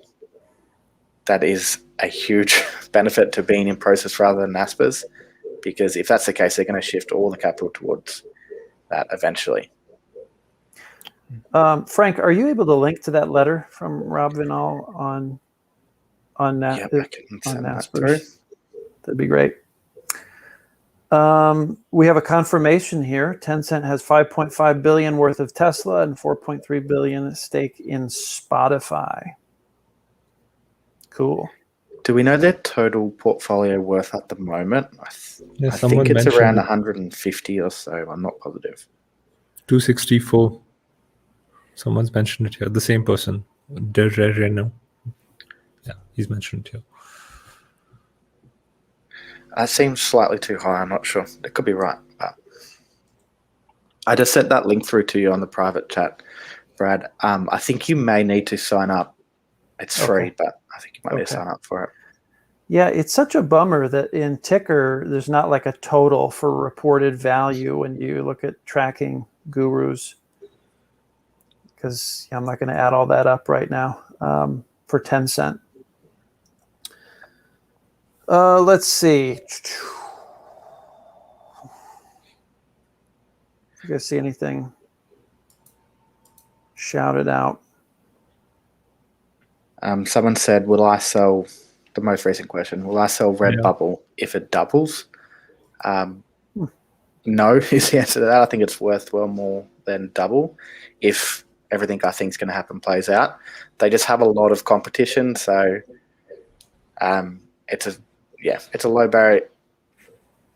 that is a huge benefit to being in Prosus rather than Naspers, because if that's the case, they're going to shift all the capital towards that eventually. Frank, are you able to link to that letter from Rob Vinnell on Naspers? That'd be great. We have a confirmation here. Tencent has 5.5 billion worth of Tesla and 4.3 billion stake in Spotify. Cool. Do we know their total portfolio worth at the moment? I think it's around 150 or so. I'm not positive. 264. Someone's mentioned it here. The same person. Yeah, he's mentioned it here. That seems slightly too high. I'm not sure. It could be right. But I just sent that link through to you on the private chat, Brad. I think you may need to sign up. It's free, but I think you might need to sign up for it. Yeah, it's such a bummer that in Ticker, there's not like a total for reported value when you look at tracking gurus. because I'm not going to add all that up right now for Tencent. Let's see. You guys see anything? Shout it out. Someone said, will I sell, the most recent question, will I sell Redbubble if it doubles? No is the answer to that. I think it's worth well more than double if everything I think is going to happen plays out. They just have a lot of competition, so it's a low barrier.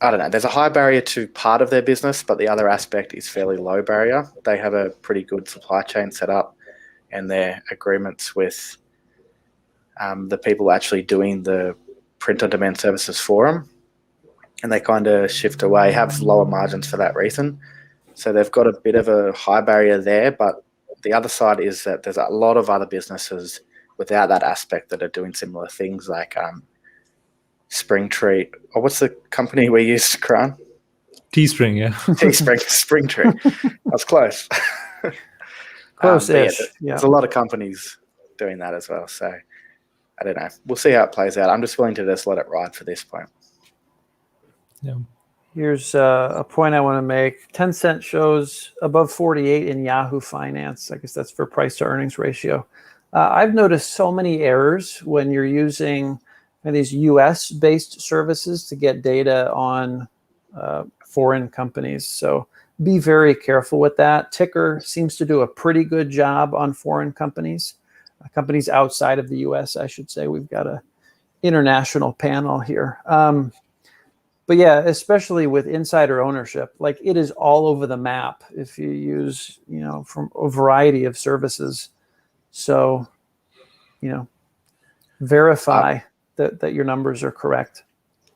I don't know. There's a high barrier to part of their business, but the other aspect is fairly low barrier. They have a pretty good supply chain set up, and their agreements with the people actually doing the print-on-demand services for them, and they kind of shift away, have lower margins for that reason. So they've got a bit of a high barrier there, but the other side is that there's a lot of other businesses without that aspect that are doing similar things, like Springtree. Or what's the company we used, Kran? Teespring, yeah. Teespring, Springtree. I was close. Close-ish. There's a lot of companies doing that as well. So I don't know. We'll see how it plays out. I'm just willing to just let it ride for this point. Yeah. Here's a point I want to make. Tencent shows above 48 in Yahoo Finance. I guess that's for price to earnings ratio. I've noticed so many errors when you're using these US-based services to get data on foreign companies. So be very careful with that. Ticker seems to do a pretty good job on foreign companies. Companies outside of the US, I should say. We've got an international panel here. But yeah, especially with insider ownership, like it is all over the map if you use, from a variety of services. So, verify that your numbers are correct.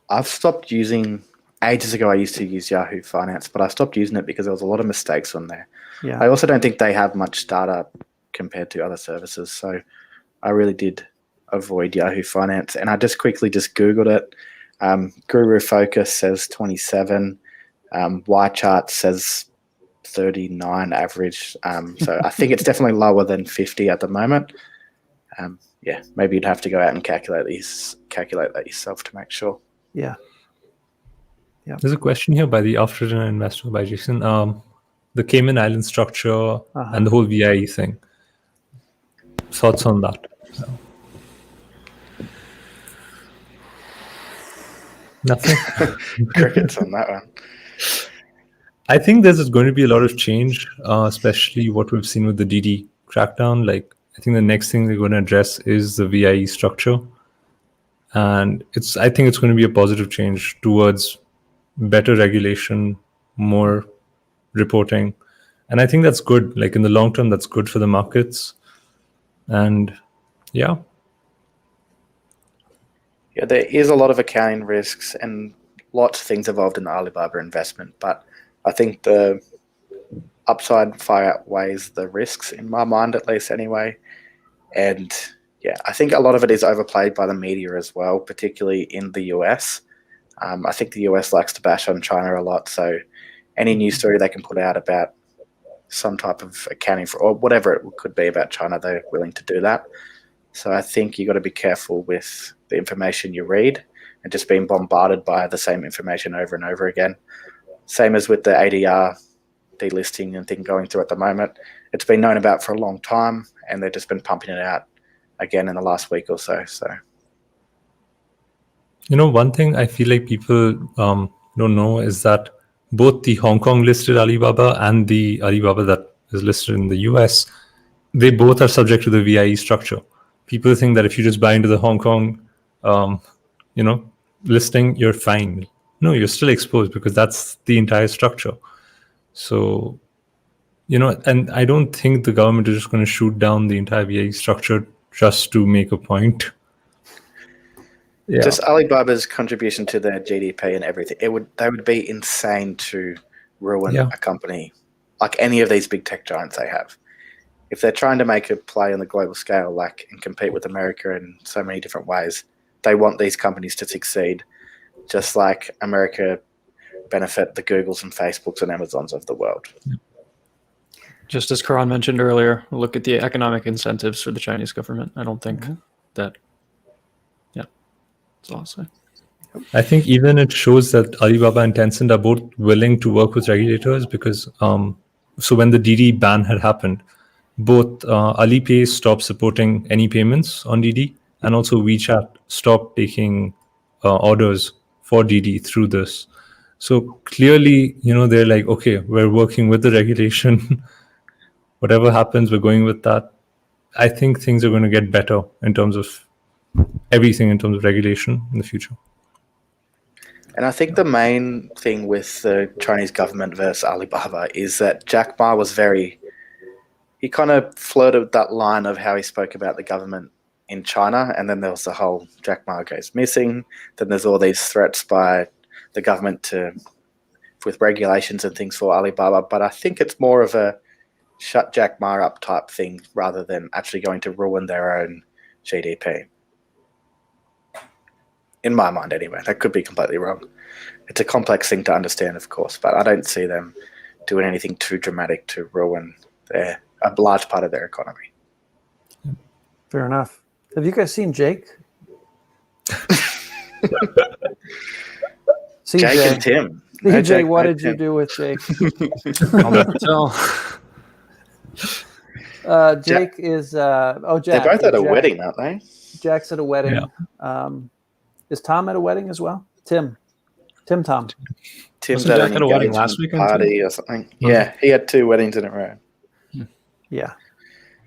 I've stopped using, ages ago I used to use Yahoo Finance, but I stopped using it because there was a lot of mistakes on there. Yeah. I also don't think they have much data compared to other services. So I really did avoid Yahoo Finance. And I just quickly Googled it. Guru Focus says 27. Y-Chart says 39 average. So I think it's definitely lower than 50 at the moment. Maybe you'd have to go out and calculate that yourself to make sure. Yeah. There's a question here by the After Dinner Investor by Jason. The Cayman Island structure and the whole VIE thing. Thoughts on that? Nothing. Crickets on that one. I think there's going to be a lot of change, especially what we've seen with the DD crackdown. Like, I think the next thing they're going to address is the VIE structure, and I think it's going to be a positive change towards better regulation, more reporting, and I think that's good. Like in the long term, that's good for the markets, and yeah. Yeah, there is a lot of accounting risks and lots of things involved in the Alibaba investment, but I think the upside far outweighs the risks in my mind, at least anyway. And yeah, I think a lot of it is overplayed by the media as well, particularly in the US. I think the US likes to bash on China a lot, so any news story they can put out about some type of accounting or whatever it could be about China, they're willing to do that. So I think you got to be careful with the information you read and just being bombarded by the same information over and over again. Same as with the ADR delisting and thing going through at the moment. It's been known about for a long time, and they've just been pumping it out again in the last week or so. So, one thing I feel like people don't know is that both the Hong Kong listed Alibaba and the Alibaba that is listed in the US, they both are subject to the VIE structure. People think that if you just buy into the Hong Kong, listing, you're fine. No, you're still exposed because that's the entire structure. So, and I don't think the government is just going to shoot down the entire VIE structure just to make a point. Yeah. Just Alibaba's contribution to their GDP and everything, they would be insane to ruin a company like any of these big tech giants they have. If they're trying to make a play on the global scale, and compete with America in so many different ways, they want these companies to succeed, just like America benefit the Googles and Facebooks and Amazons of the world. Just as Karan mentioned earlier, look at the economic incentives for the Chinese government. I don't think that, yeah, that's all I'll say. I think even it shows that Alibaba and Tencent are both willing to work with regulators because so when the DD ban had happened, both Alipay stopped supporting any payments on DD, and also WeChat stopped taking orders for DD through this. So clearly, they're like, okay, we're working with the regulation. Whatever happens, we're going with that. I think things are going to get better in terms of everything, in terms of regulation in the future. And I think the main thing with the Chinese government versus Alibaba is that Jack Ma was he kind of flirted that line of how he spoke about the government in China, and then there was the whole Jack Ma goes missing. Then there's all these threats by the government with regulations and things for Alibaba. But I think it's more of a shut Jack Ma up type thing rather than actually going to ruin their own GDP. In my mind, anyway. That could be completely wrong. It's a complex thing to understand, of course, but I don't see them doing anything too dramatic to ruin a large part of their economy. Fair enough. Have you guys seen Jake? CJ. Jake and Tim. CJ, what did you do with Jake? I'll never tell. Jake is Jack. They're both at a wedding, aren't they? Jack's at a wedding. Yeah. Is Tom at a wedding as well? Tim. Tim's Tim's Wasn't at Jack an at a wedding engagement last weekend, party or something. Yeah, he had 2 weddings in a row. Yeah.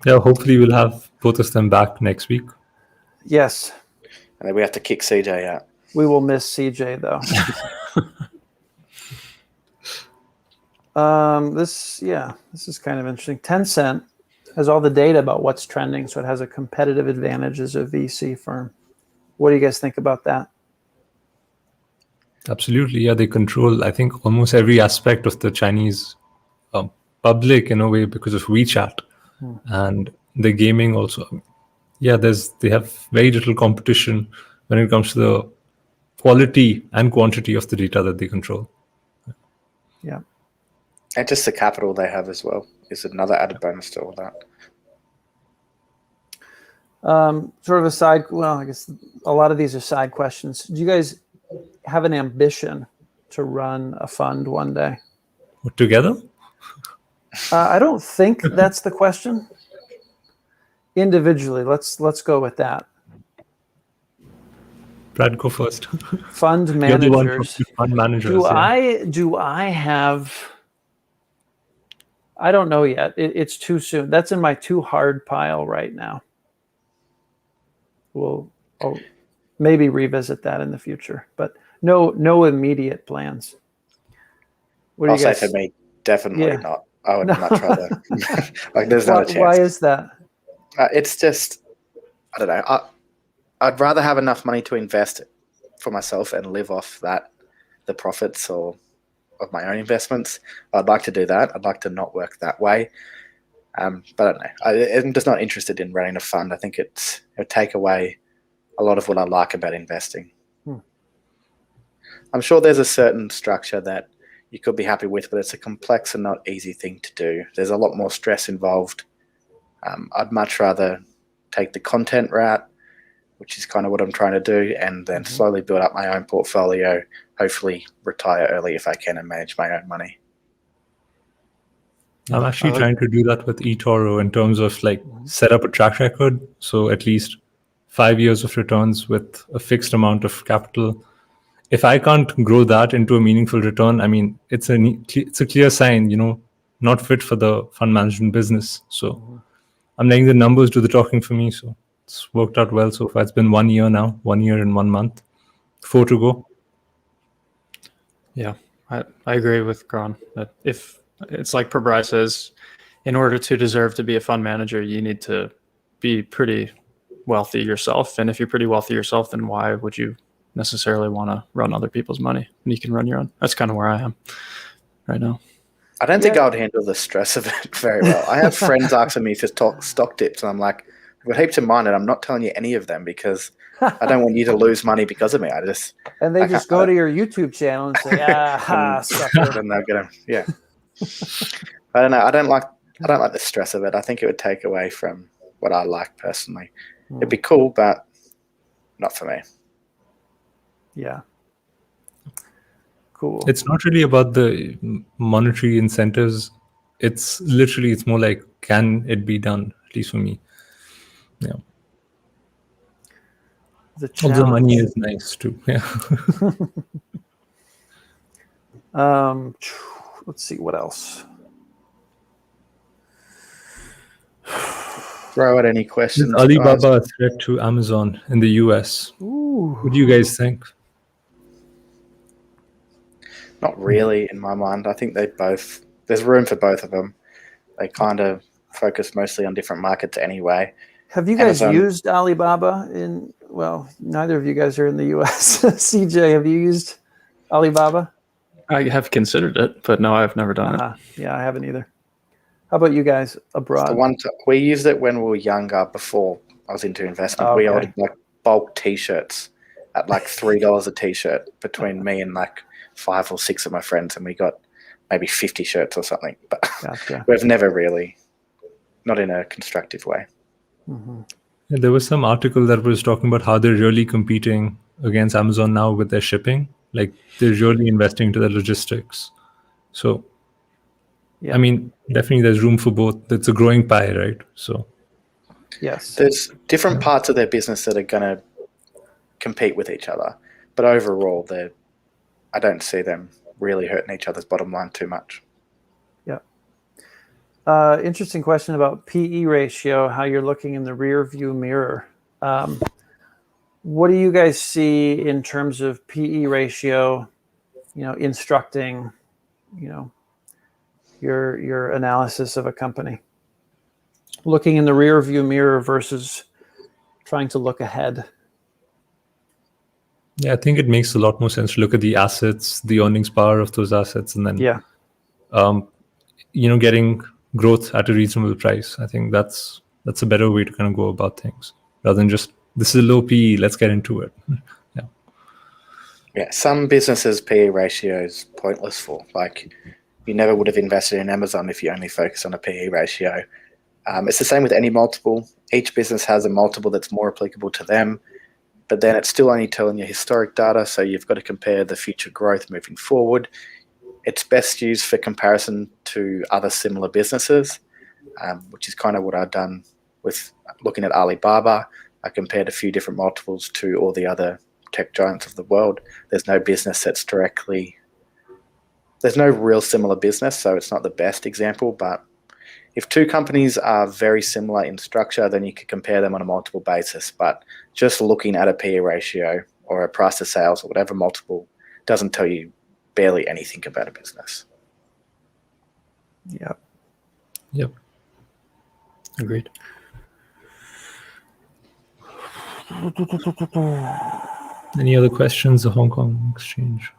Yeah, hopefully we'll have both of them back next week. Yes. And then we have to kick CJ out. We will miss CJ though. This is kind of interesting. Tencent has all the data about what's trending, so it has a competitive advantage as a VC firm. What do you guys think about that? Absolutely. Yeah, they control, I think, almost every aspect of the Chinese public in a way because of WeChat and the gaming also. Yeah, they have very little competition when it comes to the quality and quantity of the data that they control. Yeah. And just the capital they have as well is another added bonus to all that. Sort of a side, well, I guess a lot of these are side questions. Do you guys have an ambition to run a fund one day? Together? I don't think that's the question. Individually, let's go with that. Brad, go first. Fund You're the one managers. from fund managers. Do I have? I don't know yet. It's too soon. That's in my too hard pile right now. I'll maybe revisit that in the future, but no immediate plans. What do I'll you say guys? for me, definitely Yeah. not. I would much rather. Like, there's not a chance. Why is that? It's just, I don't know. I'd rather have enough money to invest for myself and live off the profits of my own investments. I'd like to do that. I'd like to not work that way. But I don't know. I'm just not interested in running a fund. I think it would take away a lot of what I like about investing. I'm sure there's a certain structure that you could be happy with, but it's a complex and not easy thing to do. There's a lot more stress involved. I'd much rather take the content route, which is kind of what I'm trying to do, and then slowly build up my own portfolio, hopefully retire early if I can and manage my own money. I'm actually trying to do that with eToro in terms of set up a track record. So at least 5 years of returns with a fixed amount of capital. If I can't grow that into a meaningful return, I mean, it's a clear sign, not fit for the fund management business. So I'm letting the numbers do the talking for me. So it's worked out well so far. It's been 1 year now, 1 year and 1 month, 4 to go. Yeah, I agree with Gron that if it's like Pabrai says, in order to deserve to be a fund manager, you need to be pretty wealthy yourself. And if you're pretty wealthy yourself, then why would you necessarily want to run other people's money when you can run your own? That's kind of where I am right now. I don't think I would handle the stress of it very well. I have friends asking me for stock tips, and I'm like, I've got heaps in mind, and I'm not telling you any of them because I don't want you to lose money because of me. And they just go to your YouTube channel and say, sucker. And they're gonna, yeah. I don't know. I don't like I don't like the stress of it. I think it would take away from what I like personally. It'd be cool, but not for me. Yeah. Cool. It's not really about the monetary incentives. It's more like, can it be done? At least for me. Yeah. The Although money challenge. is nice too. Yeah. Let's see what else. Throw out any Is questions, guys. Alibaba a threat to Amazon in the US? Ooh. What do you guys think? Not really, in my mind. I think there's room for both of them. They kind of focus mostly on different markets anyway. Have you guys Amazon- used Alibaba well, neither of you guys are in the US. CJ, have you used Alibaba? I have considered it, but no, I've never done it. Yeah, I haven't either. How about you guys abroad? We used it when we were younger, before I was into investment. Okay. We ordered like bulk T-shirts at like $3 a T-shirt between me and like 5 or 6 of my friends, and we got maybe 50 shirts or something. But Gotcha. we've never really, not in a constructive way. Mm-hmm. Yeah, there was some article that was talking about how they're really competing against Amazon now with their shipping. Like they're really investing into their logistics. So, Yeah. I mean, definitely there's room for both. It's a growing pie, right? So, Yes. There's different parts of their business that are going to compete with each other. But overall, I don't see them really hurting each other's bottom line too much. Interesting question about PE ratio, how you're looking in the rear view mirror. What do you guys see in terms of PE ratio, instructing, your analysis of a company? Looking in the rear view mirror versus trying to look ahead. yeah, I think it makes a lot more sense to look at the assets, the earnings power of those assets, and then, getting growth at a reasonable price. I think that's a better way to kind of go about things rather than just, this is a low PE, let's get into it. Yeah, some businesses PE ratio is pointless for. Like, you never would have invested in Amazon if you only focus on a PE ratio. It's the same with any multiple. Each business has a multiple that's more applicable to them, but then it's still only telling you historic data, so you've got to compare the future growth moving forward. It's best used for comparison to other similar businesses, which is kind of what I've done with looking at Alibaba. I compared a few different multiples to all the other tech giants of the world. There's no business that's there's no real similar business, so it's not the best example, but if two companies are very similar in structure, then you could compare them on a multiple basis. But just looking at a PE ratio or a price to sales or whatever multiple doesn't tell you barely anything about a business. Yep. Agreed. Any other questions? The Hong Kong exchange.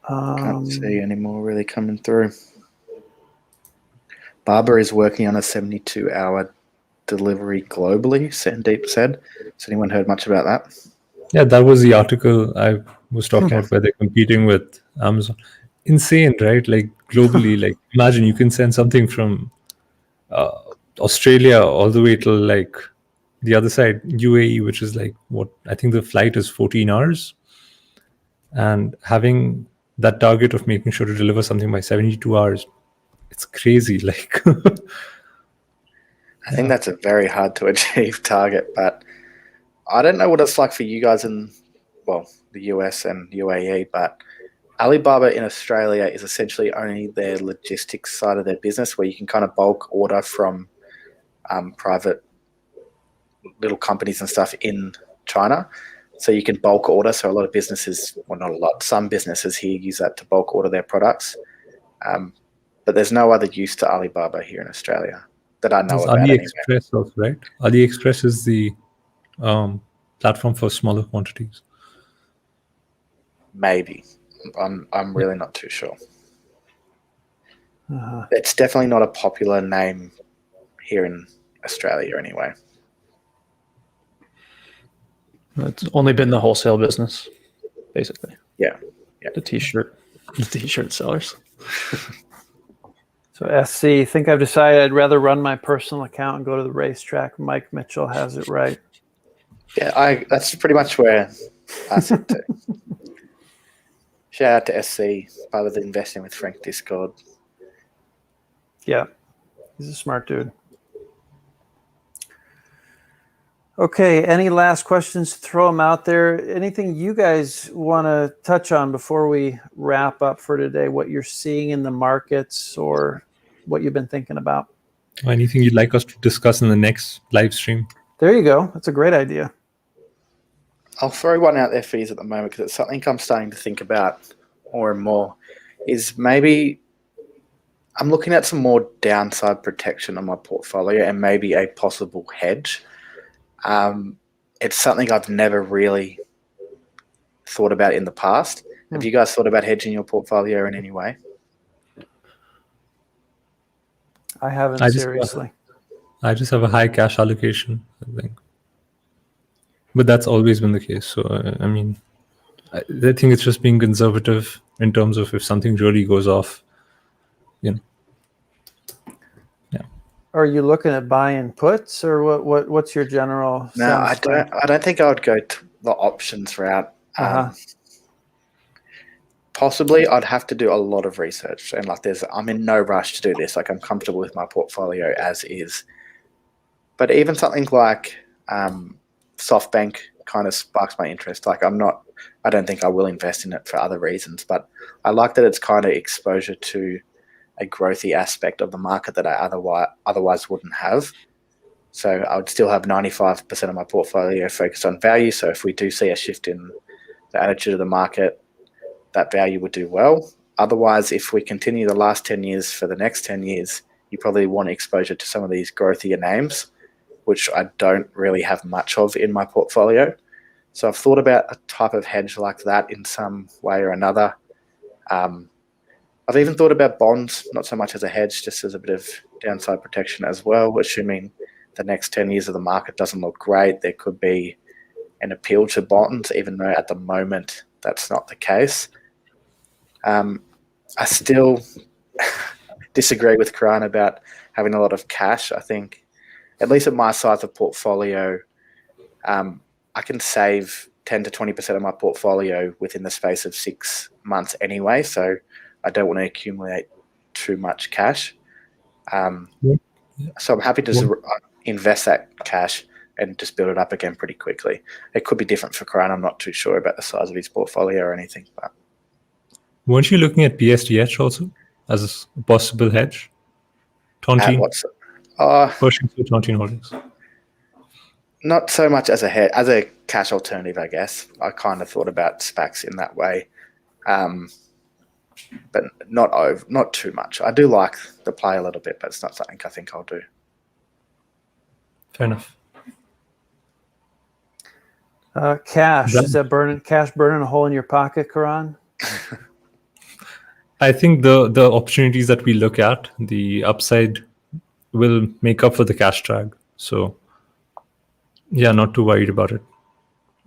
Can't see any more really coming through. Barber is working on a 72-hour delivery globally, Sandeep said. Has anyone heard much about that? Yeah, that was the article I was talking about where they're competing with Amazon. Insane, right? Like globally, like imagine you can send something from Australia all the way till like the other side, UAE, which is like what I think the flight is 14 hours. And having that target of making sure to deliver something by 72 hours, it's crazy. Like, I think that's a very hard to achieve target, but I don't know what it's like for you guys in, the US and UAE, but Alibaba in Australia is essentially only their logistics side of their business, where you can kind of bulk order from private little companies and stuff in China. So you can bulk order. So a lot of businesses, well, not a lot, some businesses here use that to bulk order their products. But there's no other use to Alibaba here in Australia that I know there's about. AliExpress also, right? AliExpress is the platform for smaller quantities. Maybe. I'm really not too sure. It's definitely not a popular name here in Australia anyway. It's only been the wholesale business, basically. Yeah. The t-shirt sellers. So SC, think I've decided I'd rather run my personal account and go to the racetrack. Mike Mitchell has it right. Yeah, that's pretty much where I sit too. Shout out to SC, part of the Investing with Frank Discord. Yeah, he's a smart dude. Okay, any last questions? Throw them out there. Anything you guys want to touch on before we wrap up for today? What you're seeing in the markets or what you've been thinking about? Anything you'd like us to discuss in the next live stream? There you go. That's a great idea. I'll throw one out there for you at the moment because it's something I'm starting to think about more and more. Is maybe I'm looking at some more downside protection on my portfolio and maybe a possible hedge. It's something I've never really thought about in the past. Have you guys thought about hedging your portfolio in any way? I haven't seriously. I just have a high cash allocation, I think. But that's always been the case. So, I mean, I think it's just being conservative in terms of if something really goes off, you know. Yeah. Are you looking at buying puts or what's your general No, sense? I don't think I would go to the options route. Possibly I'd have to do a lot of research and I'm in no rush to do this. Like I'm comfortable with my portfolio as is. But even something like Softbank kind of sparks my interest. Like I don't think I will invest in it for other reasons, but I like that it's kind of exposure to a growthy aspect of the market that I otherwise wouldn't have. So I would still have 95% of my portfolio focused on value. So if we do see a shift in the attitude of the market, that value would do well. Otherwise, if we continue the last 10 years for the next 10 years, you probably want exposure to some of these growthier names, which I don't really have much of in my portfolio. So I've thought about a type of hedge like that in some way or another. I've even thought about bonds, not so much as a hedge, just as a bit of downside protection as well, assuming the next 10 years of the market doesn't look great. There could be an appeal to bonds, even though at the moment that's not the case. I still disagree with Karan about having a lot of cash. I think, at least at my size of portfolio, I can save 10 to 20% of my portfolio within the space of 6 months anyway. So I don't want to accumulate too much cash. So I'm happy to invest that cash and just build it up again pretty quickly. It could be different for Karan. I'm not too sure about the size of his portfolio or anything. But weren't you looking at PSDH also as a possible hedge? Tontine? Pershing Square Tontine Holdings. Not so much as a cash alternative, I guess. I kind of thought about SPACs in that way, but not too much. I do like the play a little bit, but it's not something I think I'll do. Fair enough. Cash, is that cash burning a hole in your pocket, Karan? I think the opportunities that we look at, the upside will make up for the cash drag. So yeah, not too worried about it.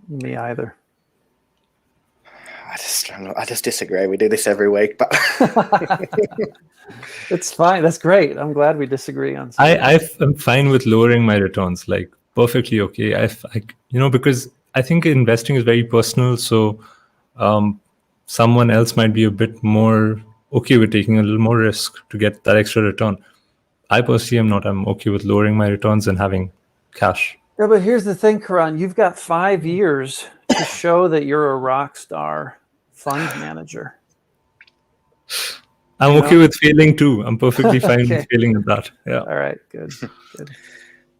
Me either. I just disagree. We do this every week, but it's fine. That's great. I'm glad we disagree on something. I'm fine with lowering my returns, like perfectly okay. Because I think investing is very personal. So someone else might be a bit more okay with taking a little more risk to get that extra return. I personally am not. I'm okay with lowering my returns and having cash. Yeah, but here's the thing, Karan. You've got 5 years to show that you're a rock star fund manager. I'm okay with failing too. I'm perfectly fine with failing at that. Yeah. All right. Good.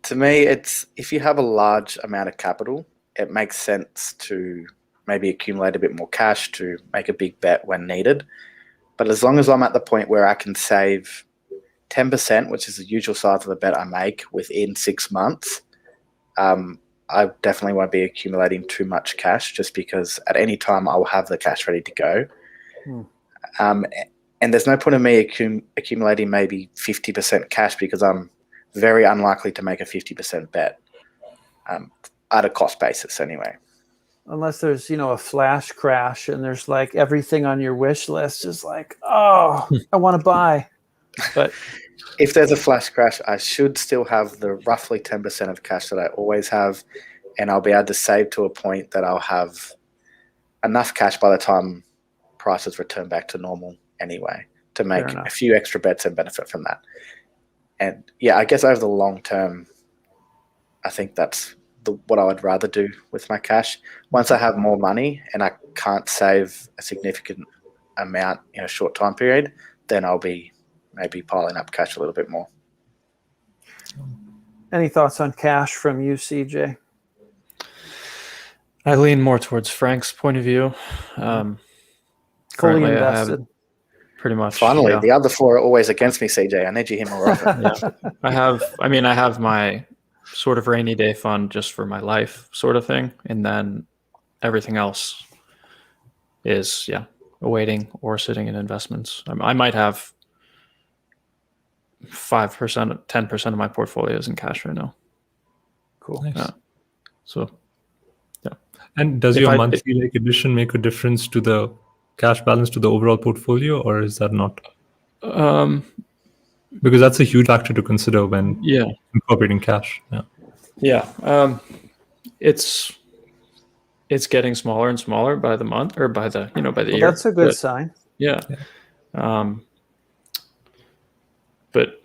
To me, it's if you have a large amount of capital, it makes sense to maybe accumulate a bit more cash to make a big bet when needed. But as long as I'm at the point where I can save 10%, which is the usual size of the bet I make within 6 months, I definitely won't be accumulating too much cash just because at any time I will have the cash ready to go. And there's no point in me accumulating maybe 50% cash because I'm very unlikely to make a 50% bet at a cost basis anyway. unless there's, a flash crash and there's like everything on your wish list is like, oh, I want to buy. But if there's a flash crash, I should still have the roughly 10% of cash that I always have, and I'll be able to save to a point that I'll have enough cash by the time prices return back to normal anyway to make a few extra bets and benefit from that. And yeah, I guess over the long term, I think that's what I would rather do with my cash. Once I have more money and I can't save a significant amount in a short time period, then I'll be maybe piling up cash a little bit more. Any thoughts on cash from you, CJ? I lean more towards Frank's point of view. Fully invested. Pretty much. Finally, yeah. The other four are always against me, CJ. I need you here more often. Yeah. I have my sort of rainy day fund just for my life sort of thing. And then everything else is, awaiting or sitting in investments. I might have 5%, 10% of my portfolio is in cash right now. Cool. Nice. So, yeah. And does your monthly addition make a difference to the cash balance to the overall portfolio, or is that not? Because that's a huge factor to consider when incorporating cash. It's getting smaller and smaller by the month or by the by the year. That's a good sign. Yeah. But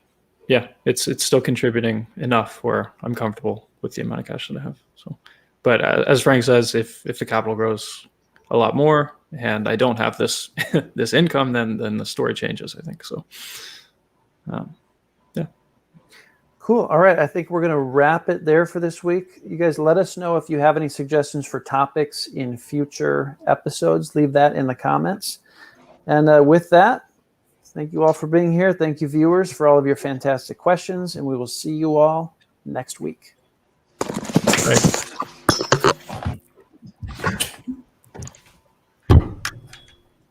yeah, it's still contributing enough where I'm comfortable with the amount of cash that I have. So, but as Frank says, if the capital grows a lot more and I don't have this this income, then the story changes, I think. So, yeah. Cool. All right. I think we're going to wrap it there for this week. You guys let us know if you have any suggestions for topics in future episodes. Leave that in the comments. And with that, thank you all for being here. Thank you, viewers, for all of your fantastic questions. And we will see you all next week. Right.